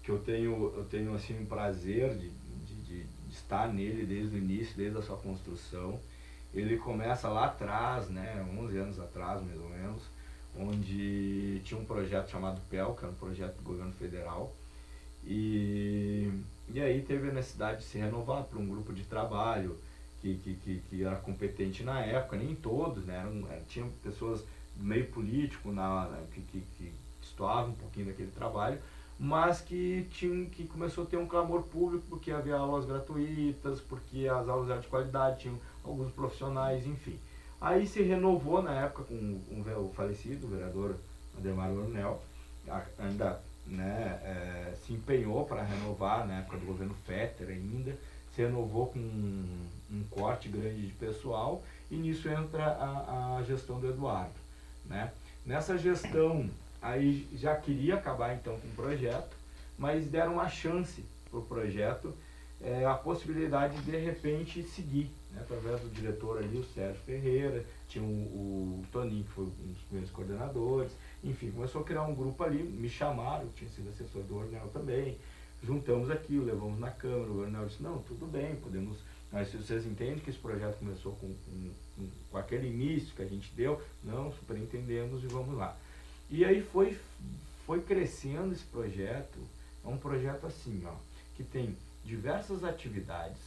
que eu tenho assim um prazer de estar nele desde o início, desde a sua construção. Ele começa lá atrás, né, 11 anos atrás mais ou menos, onde tinha um projeto chamado PEL, que era um projeto do governo federal, e aí teve a necessidade de se renovar para um grupo de trabalho que era competente na época, nem todos, né, tinha pessoas do meio político que destoavam um pouquinho daquele trabalho, mas que começou a ter um clamor público, porque havia aulas gratuitas, porque as aulas eram de qualidade, tinham alguns profissionais, enfim. Aí se renovou na época com o falecido vereador Ademar Leonel, ainda, né, se empenhou para renovar na época do governo Fetter ainda, se renovou com um corte grande de pessoal, e nisso entra a gestão do Eduardo, né? Nessa gestão, aí já queria acabar então com o projeto, mas deram uma chance para o projeto, a possibilidade de repente seguir, né, através do diretor ali, o Sérgio Ferreira, tinha o Toninho, que foi um dos primeiros coordenadores, enfim, começou a criar um grupo ali, me chamaram, tinha sido assessor do Ornel também, juntamos aquilo, levamos na Câmara, o Ornel disse, não, tudo bem, podemos, mas se vocês entendem que esse projeto começou com aquele início que a gente deu, não, super entendemos e vamos lá. E aí foi crescendo esse projeto, é um projeto assim, ó, que tem diversas atividades,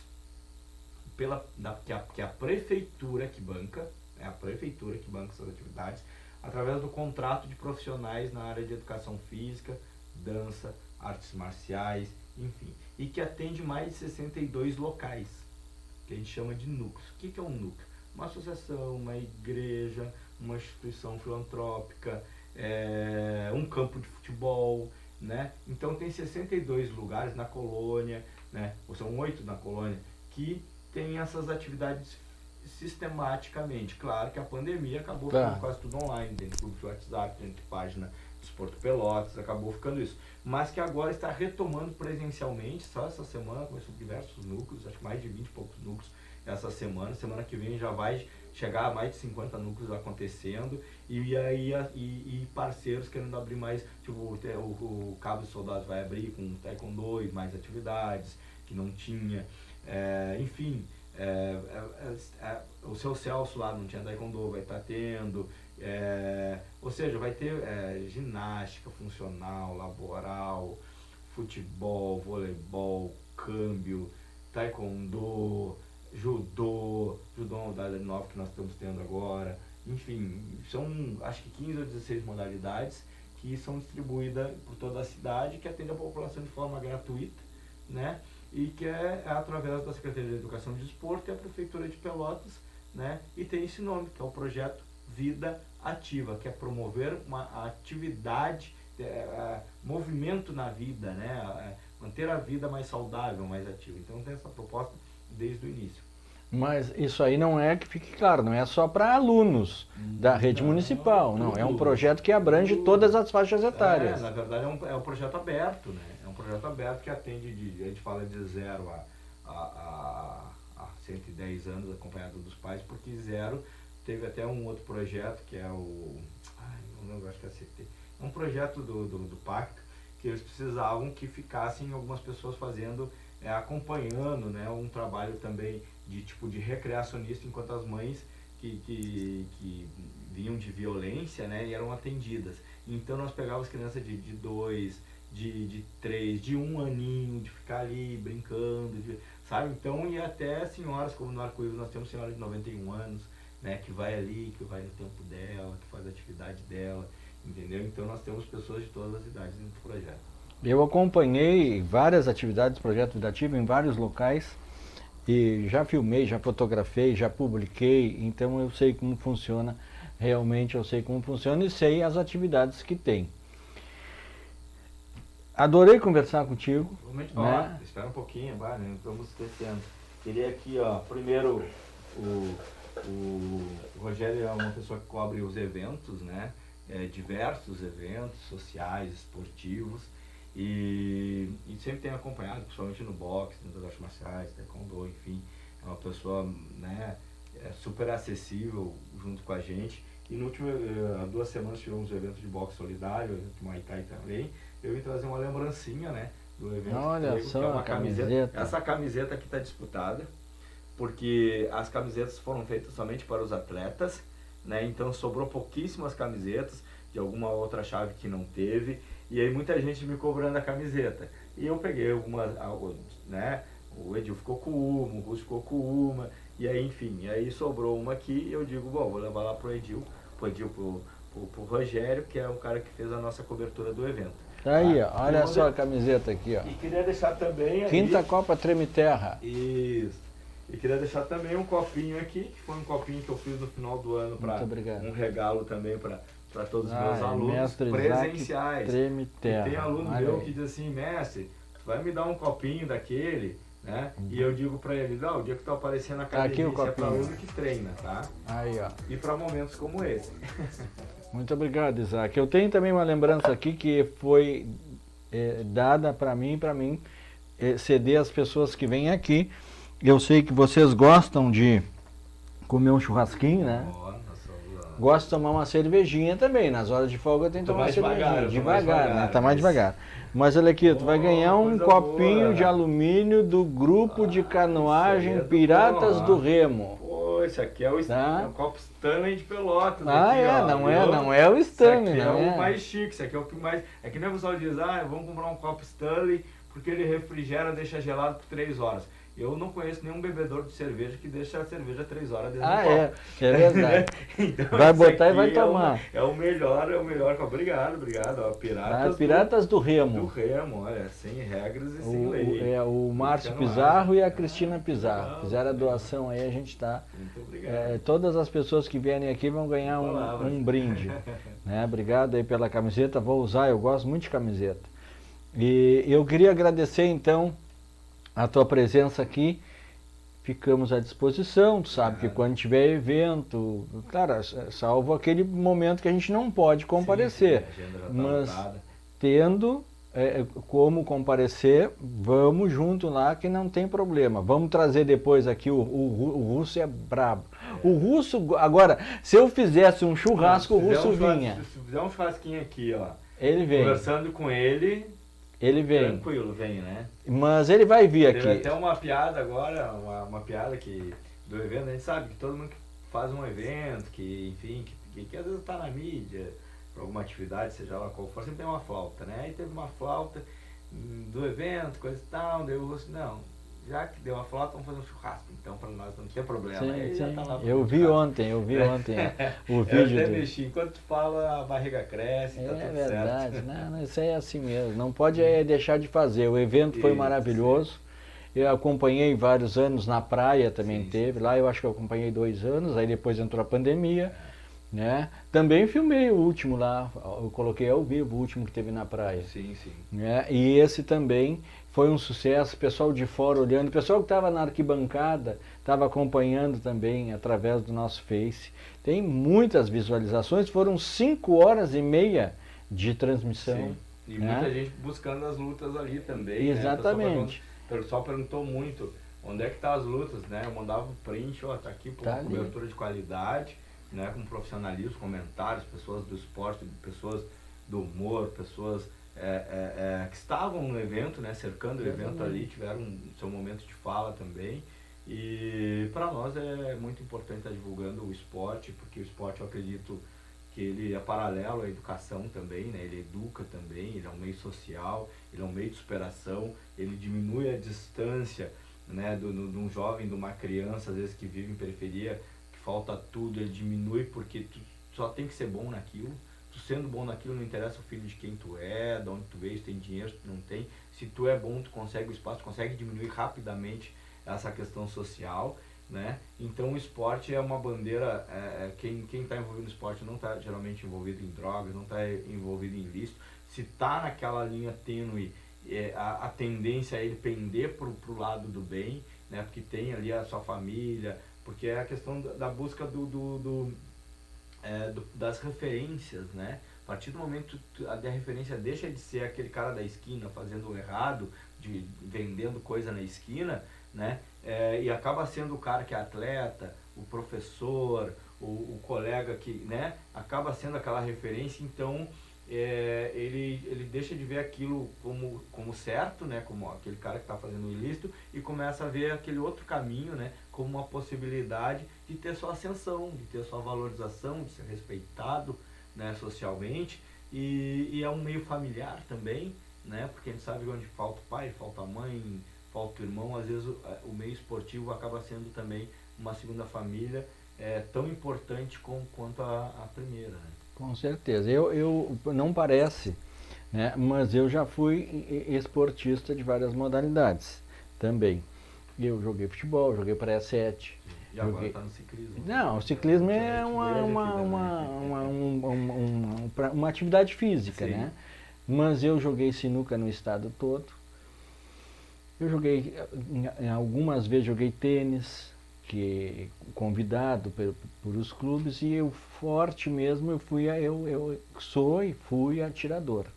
que a prefeitura que banca, né, a prefeitura que banca essas atividades, através do contrato de profissionais na área de educação física, dança, artes marciais, enfim, e que atende mais de 62 locais, que a gente chama de núcleos. O que é um núcleo? Uma associação, uma igreja, uma instituição filantrópica, um campo de futebol, né? Então tem 62 lugares na colônia, né? Ou são 8 na colônia, que tem essas atividades sistematicamente. Claro que a pandemia acabou ficando quase tudo online, dentro do grupo de WhatsApp, dentro de página do Esporte Pelotas, acabou ficando isso. Mas que agora está retomando presencialmente, só essa semana começou diversos núcleos, acho que mais de 20 e poucos núcleos essa semana que vem já vai chegar a mais de 50 núcleos acontecendo, e parceiros querendo abrir mais, tipo o Cabo dos Soldados vai abrir com taekwondo e mais atividades que não tinha, enfim, o seu Celso lá não tinha taekwondo, vai estar tendo, ou seja, vai ter ginástica funcional, laboral, futebol, voleibol, câmbio, taekwondo, judô é uma modalidade nova que nós estamos tendo agora, enfim, são acho que 15 ou 16 modalidades que são distribuídas por toda a cidade, que atende a população de forma gratuita, né? E que é através da Secretaria de Educação e Desporto e a Prefeitura de Pelotas, né? E tem esse nome, que é o projeto Vida Ativa, que é promover uma atividade, movimento na vida, né? Manter a vida mais saudável, mais ativa. Então tem essa proposta desde o início. Mas isso aí não é, que fique claro, não é só para alunos da rede municipal, não. É um projeto que abrange todas as faixas etárias. Na verdade é um projeto aberto, né? É um projeto aberto que atende, a gente fala de 0 a 110 anos, acompanhado dos pais, porque 0 teve até um outro projeto que é não lembro, acho que é a CT. É um projeto do pacto, que eles precisavam que ficassem algumas pessoas fazendo, acompanhando, né, um trabalho também de tipo de recreacionista, enquanto as mães que vinham de violência, né, e eram atendidas. Então nós pegávamos crianças de 2, de 3, de 1 aninho, de ficar ali brincando, sabe? Então, e até senhoras, como no Arco-Íris nós temos senhora de 91 anos, né, que vai ali, que vai no tempo dela, que faz a atividade dela, entendeu? Então nós temos pessoas de todas as idades dentro do projeto. Eu acompanhei várias atividades do Projeto Vida Ativa em vários locais e já filmei, já fotografei, já publiquei, então eu sei como funciona, realmente eu sei como funciona e sei as atividades que tem. Adorei conversar contigo. Né? Espera um pouquinho, não estamos esquecendo. Queria aqui, ó, primeiro, o Rogério é uma pessoa que cobre os eventos, né? Diversos eventos sociais, esportivos, e sempre tem acompanhado, principalmente no boxe, nas artes marciais, taekwondo, enfim, é uma pessoa, né, super acessível junto com a gente. E no último, há 2 semanas tivemos um evento de boxe solidário, evento de Muay Thai também. Eu vim trazer uma lembrancinha, né, do evento. Olha só, que é uma camiseta. Essa camiseta aqui está disputada, porque as camisetas foram feitas somente para os atletas, né, então sobrou pouquíssimas camisetas, de alguma outra chave que não teve, e aí muita gente me cobrando a camiseta. E eu peguei algumas, né, o Edil ficou com uma, o Russo ficou com uma, e aí enfim, aí sobrou uma aqui, e eu digo, bom, vou levar lá pro Rogério, que é o cara que fez a nossa cobertura do evento. Tá aí, ó. Tá? Olha só a camiseta aqui, ó. E queria deixar também Quinta ali, Copa Treme Terra. isso. E queria deixar também um copinho aqui, que foi um copinho que eu fiz no final do ano para um regalo também para todos os meus alunos mestre presenciais. Treme Terra. E tem aluno meu que diz assim, mestre, tu vai me dar um copinho daquele, né? E eu digo para ele, não, o dia que tu aparecer na academia, aqui o é para copinho. aluno que treina, tá? Aí, ó. E para momentos como esse. Muito obrigado, Isaac. Eu tenho também uma lembrança aqui que foi dada para mim, ceder às pessoas que vêm aqui. Eu sei que vocês gostam de comer um churrasquinho, né? Gostam de tomar uma cervejinha também. Nas horas de folga tem que tomar uma cervejinha. Devagar, né? Tá mais devagar. Mas olha aqui, tu vai ganhar um copinho de alumínio do grupo de canoagem Piratas do Remo. Pô, esse aqui é o copo Stanley de Pelotas. Ah, aqui, não é o Stanley, esse aqui não é o mais chique, esse aqui é o que mais... É que nem o pessoal diz, vamos comprar um copo Stanley porque ele refrigera, deixa gelado por 3 horas. Eu não conheço nenhum bebedor de cerveja que deixa a cerveja 3 horas dentro do copo. É verdade. Então, vai botar e vai tomar. É o melhor. Obrigado. Ó, Piratas do Remo. Do Remo, olha, sem regras e sem lei. O Márcio Pizarro e a Cristina Pizarro. Fizeram a doação aí, a gente está... Muito obrigado. Todas as pessoas que vierem aqui vão ganhar um brinde. Né? Obrigado aí pela camiseta, vou usar, eu gosto muito de camiseta. E eu queria agradecer então a tua presença aqui, ficamos à disposição, tu sabe que quando tiver evento, claro, salvo aquele momento que a gente não pode comparecer, mas tendo como comparecer, vamos junto lá que não tem problema. Vamos trazer depois aqui, o Russo é brabo. O Russo, agora, se eu fizesse um churrasco, o Russo vinha. Se fizer um churrasquinho aqui, ó, ele vem. Conversando com ele... Ele vem. Tranquilo, vem, né? Mas ele vai vir aqui. Teve até uma piada agora, uma piada do evento, a gente sabe que todo mundo que faz um evento, que enfim, que às vezes está na mídia, por alguma atividade, seja lá qual for, sempre tem uma flauta, né? Aí teve uma flauta do evento, coisa e tal, daí eu disse, não, já que deu uma flauta, vamos fazer um churrasco, então para nós não tem problema. Sim. Já tá lá eu vi ontem o vídeo. Eu até mexi, enquanto tu fala, a barriga cresce, tá tudo verdade. certo. Não, isso aí é assim mesmo, não pode deixar de fazer. O evento foi maravilhoso, eu acompanhei vários anos na praia, também teve, lá eu acho que eu acompanhei 2 anos, aí depois entrou a pandemia, né? Também filmei o último lá, eu coloquei ao vivo o último que teve na praia. Sim. Né? E esse também foi um sucesso, pessoal de fora olhando, o pessoal que estava na arquibancada estava acompanhando também através do nosso Face. Tem muitas visualizações, foram 5h30 de transmissão. Sim. E muita gente buscando as lutas ali também. Exatamente. Né? O pessoal perguntou muito onde é que tá as lutas, né? Eu mandava o print, ó, tá aqui por cobertura de qualidade, né? Com profissionalismo, comentários, pessoas do esporte, pessoas do humor, pessoas que estavam no evento, né? Cercando o evento ali, tiveram seu momento de fala também. E para nós é muito importante estar divulgando o esporte, porque o esporte eu acredito que ele é paralelo à educação também, né? Ele educa também, ele é um meio social, ele é um meio de superação, ele diminui a distância, né? de um jovem, de uma criança, às vezes que vive em periferia, que falta tudo, ele diminui porque tu só tem que ser bom naquilo. Tu sendo bom naquilo, não interessa o filho de quem tu é, de onde tu veio, se tem dinheiro, se tu não tem. Se tu é bom, tu consegue o espaço, tu consegue diminuir rapidamente essa questão social, né? Então o esporte é uma bandeira, quem está envolvido no esporte não está geralmente envolvido em drogas, não está envolvido em ilícito. Se está naquela linha tênue, a tendência é ele pender para o lado do bem, né? Porque tem ali a sua família, porque é a questão da busca das referências, né? A partir do momento que a referência deixa de ser aquele cara da esquina fazendo o errado, vendendo coisa na esquina, né? E acaba sendo o cara que é atleta, o professor, o colega que, né? Acaba sendo aquela referência, então ele deixa de ver aquilo como certo, né? Como aquele cara que está fazendo o ilícito, e começa a ver aquele outro caminho, né? Como uma possibilidade de ter sua ascensão, de ter sua valorização, de ser respeitado, né? Socialmente, e é um meio familiar também, né? Porque a gente sabe que onde falta o pai, falta a mãe, falta o irmão, às vezes o meio esportivo acaba sendo também uma segunda família, tão importante quanto a primeira, né? Com certeza. Eu não parece, né? Mas eu já fui esportista de várias modalidades também. Eu joguei futebol, joguei praia 7. E agora está no ciclismo. Não, o ciclismo A é gente veio uma atividade física, Sim. né? Mas eu joguei sinuca no estado todo. Eu joguei, algumas vezes joguei tênis, que convidado por os clubes, e eu forte mesmo, eu sou e fui atirador. Sim.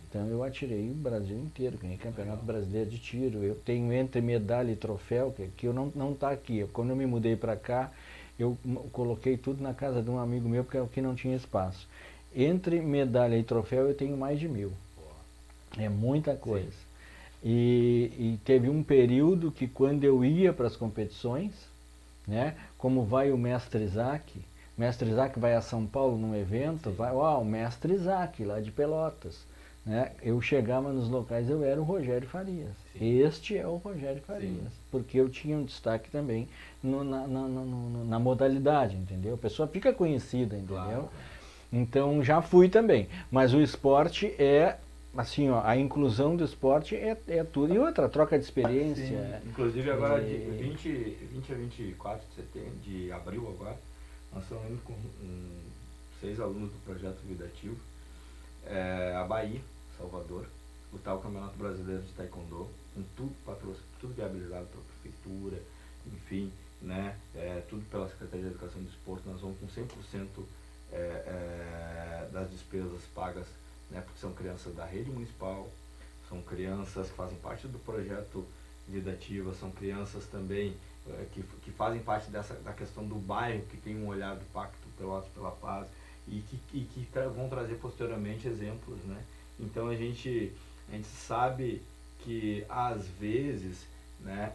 Então eu atirei o Brasil inteiro, ganhei campeonato Legal. brasileiro de tiro. Eu tenho entre medalha e troféu, que eu não tá aqui. Quando eu me mudei para cá, eu coloquei tudo na casa de um amigo meu, porque aqui não tinha espaço. Entre medalha e troféu eu tenho mais de 1000. Boa. É muita coisa. Sim. E teve um período que quando eu ia para as competições, né, como vai o mestre Isaac vai a São Paulo num evento, Sim. vai, o mestre Isaac lá de Pelotas, né, eu chegava nos locais, eu era o Rogério Farias. Sim. Este é o Rogério Farias, Sim. porque eu tinha um destaque também na modalidade, entendeu? A pessoa fica conhecida, entendeu? Claro. Então já fui também, mas o esporte é assim, ó, a inclusão do esporte é tudo. E outra, troca de experiência. Sim. Inclusive agora de 20 a 24 de setembro, de abril agora, nós estamos indo com 6 alunos do projeto Vidativo, a Bahia, Salvador, lutar o Campeonato Brasileiro de Taekwondo, com tudo patrocínio, tudo viabilizado pela prefeitura, enfim, né, tudo pela Secretaria de Educação e Desporto. Nós vamos com 100% das despesas pagas, né, porque são crianças da rede municipal, são crianças que fazem parte do projeto Vida Ativa, são crianças também que fazem parte da questão do bairro, que tem um olhar do Pacto Pelotas pela Paz e que vão trazer posteriormente exemplos, né? Então a gente sabe que às vezes, né,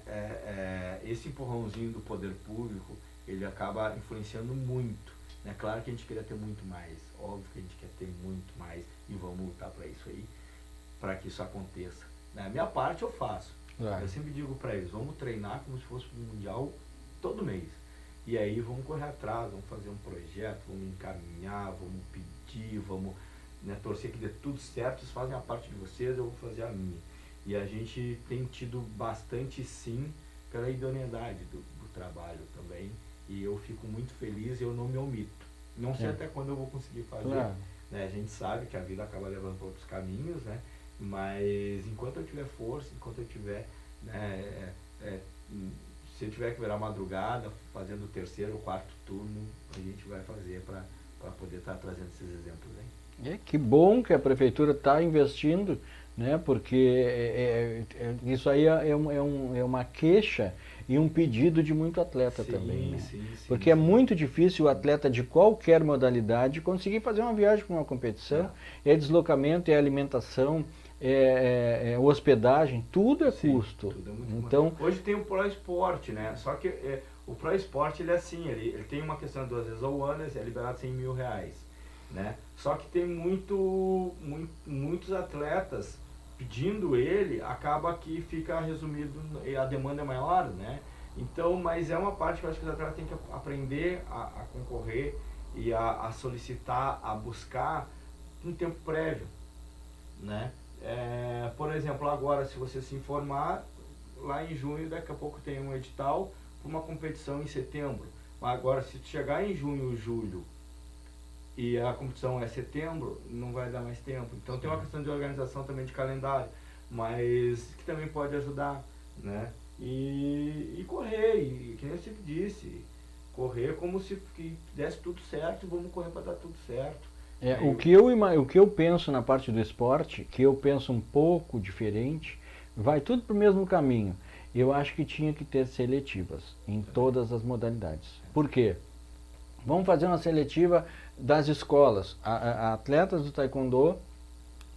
esse empurrãozinho do poder público, ele acaba influenciando muito. É claro que a gente queria ter muito mais, óbvio que a gente quer ter muito mais e vamos lutar para isso aí, para que isso aconteça. A minha parte eu faço. Claro. Eu sempre digo para eles, vamos treinar como se fosse um mundial todo mês. E aí vamos correr atrás, vamos fazer um projeto, vamos encaminhar, vamos pedir, vamos, né, torcer que dê tudo certo. Vocês fazem a parte de vocês, eu vou fazer a minha. E a gente tem tido bastante sim pela idoneidade do trabalho também. E eu fico muito feliz e eu não me omito. Não sei até quando eu vou conseguir fazer. Claro. Né? A gente sabe que a vida acaba levando para outros caminhos, né? Mas enquanto eu tiver força, enquanto eu tiver, né, se eu tiver que virar madrugada, fazendo o terceiro ou quarto turno, a gente vai fazer para poder estar trazendo esses exemplos aí. Que bom que a prefeitura está investindo, né? Porque isso aí é uma queixa e um pedido de muito atleta também, né? Sim, porque é muito difícil o atleta de qualquer modalidade conseguir fazer uma viagem para uma competição. É deslocamento, é alimentação, hospedagem, tudo é custo. Tudo é muito então, hoje tem o Pro Esporte, né? Só que o Pro Esporte ele é assim, ele tem uma questão de 2 vezes ao ano, é liberado R$100 mil, né? Só que tem muitos atletas pedindo ele, acaba que fica resumido, a demanda é maior, né? Então, mas é uma parte que eu acho que os atletas têm que aprender a concorrer e a solicitar, a buscar um tempo prévio, né? Por exemplo, agora se você se informar, lá em junho, daqui a pouco tem um edital para uma competição em setembro. Agora, se chegar em junho, julho, e a competição é setembro, não vai dar mais tempo. Então tem uma questão de organização também de calendário, mas que também pode ajudar, né? E correr, e que nem eu sempre disse, correr como se desse tudo certo, vamos correr para dar tudo certo. o que eu penso na parte do esporte, que eu penso um pouco diferente, vai tudo para o mesmo caminho. Eu acho que tinha que ter seletivas em todas as modalidades. Por quê? Vamos fazer uma seletiva das escolas. Atletas do taekwondo,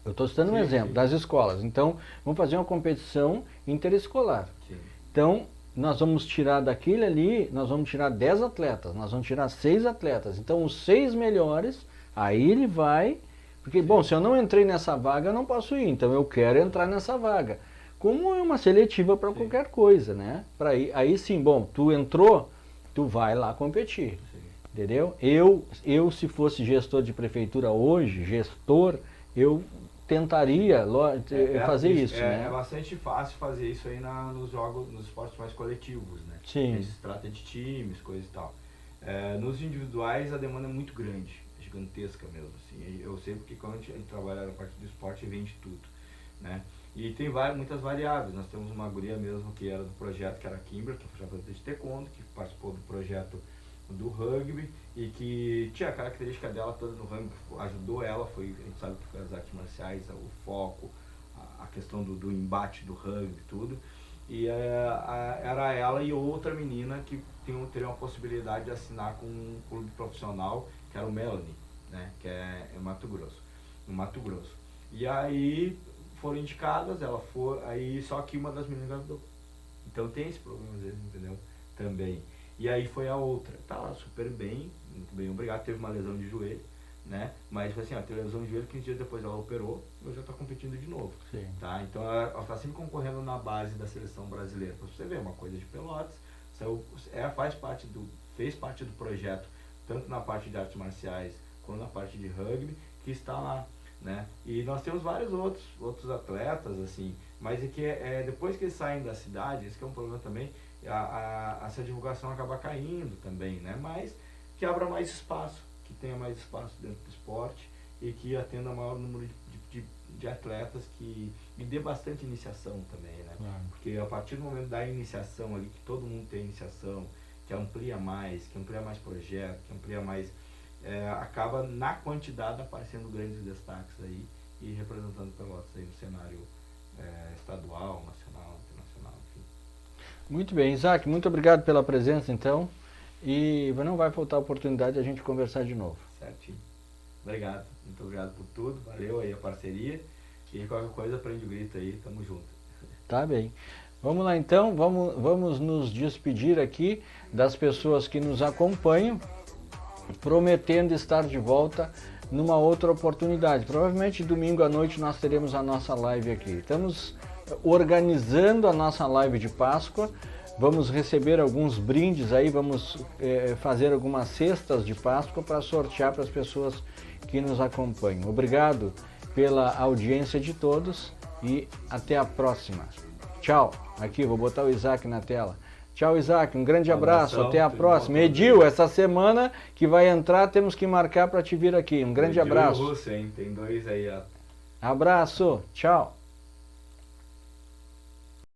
eu estou citando um exemplo, das escolas. Então, vamos fazer uma competição interescolar. Sim. Então, nós vamos tirar daquele ali, nós vamos tirar 10 atletas, nós vamos tirar 6 atletas. Então, os 6 melhores, aí ele vai... Porque, bom, se eu não entrei nessa vaga, eu não posso ir. Então, eu quero entrar nessa vaga. Como é uma seletiva para qualquer coisa, né? Aí sim, bom, tu entrou, tu vai lá competir. Entendeu? Eu, se fosse gestor de prefeitura hoje, eu tentaria fazer isso, né? É bastante fácil fazer isso aí nos jogos, nos esportes mais coletivos, né? Sim. Se trata de times, coisa e tal. Nos individuais a demanda é muito grande, é gigantesca mesmo, assim. Eu sei porque quando a gente trabalha na parte do esporte vende tudo, né? E tem muitas variáveis. Nós temos uma guria mesmo que era do projeto, que era a Kimber, que foi jogadora de taekwondo, que participou do projeto do rugby e que tinha a característica dela toda no rugby, que ajudou ela, a gente sabe que foi as artes marciais, o foco, a questão do embate do rugby, tudo. E era ela e outra menina que teria uma possibilidade de assinar com um clube profissional, que era o Melanie, né, que é em Mato Grosso, no Mato Grosso. E aí foram indicadas, aí só que uma das meninas engravidou. Então tem esse problema às vezes, entendeu? Também. E aí foi a outra, tá lá super bem, muito bem, obrigado, teve uma lesão de joelho, né? Mas assim, teve lesão de joelho, 15 dias depois ela operou, e já tá competindo de novo. Sim. Tá? Então ela tá sempre concorrendo na base da seleção brasileira. Pra você ver, uma coisa de Pelotas, fez parte do projeto, tanto na parte de artes marciais, quanto na parte de rugby, que está lá. Né? E nós temos vários outros atletas, assim, mas depois que eles saem da cidade, esse que é um problema também, essa divulgação acaba caindo também, né? Mas que abra mais espaço, que tenha mais espaço dentro do esporte e que atenda maior número de atletas e dê bastante iniciação também, né? Claro. Porque a partir do momento da iniciação ali, que todo mundo tem iniciação, que amplia mais projetos, que amplia mais... acaba na quantidade aparecendo grandes destaques aí e representando Pelotas aí no cenário estadual, nacional, internacional, enfim. Muito bem, Isaac, muito obrigado pela presença então, e não vai faltar oportunidade de a gente conversar de novo. Certinho. Obrigado, muito obrigado por tudo, valeu aí a parceria e qualquer coisa prende o grito aí, tamo junto. Tá bem. Vamos lá então, vamos nos despedir aqui das pessoas que nos acompanham, prometendo estar de volta numa outra oportunidade. Provavelmente domingo à noite nós teremos a nossa live aqui. Estamos organizando a nossa live de Páscoa, vamos receber alguns brindes aí, vamos fazer algumas cestas de Páscoa para sortear para as pessoas que nos acompanham. Obrigado pela audiência de todos e até a próxima. Tchau. Aqui, vou botar o Isaac na tela. Tchau, Isaac. Um grande abraço. Até a próxima. Edil, essa semana que vai entrar, temos que marcar para te vir aqui. Um grande abraço. Edil e Russo, hein? Tem dois aí, ó. Abraço. Tchau.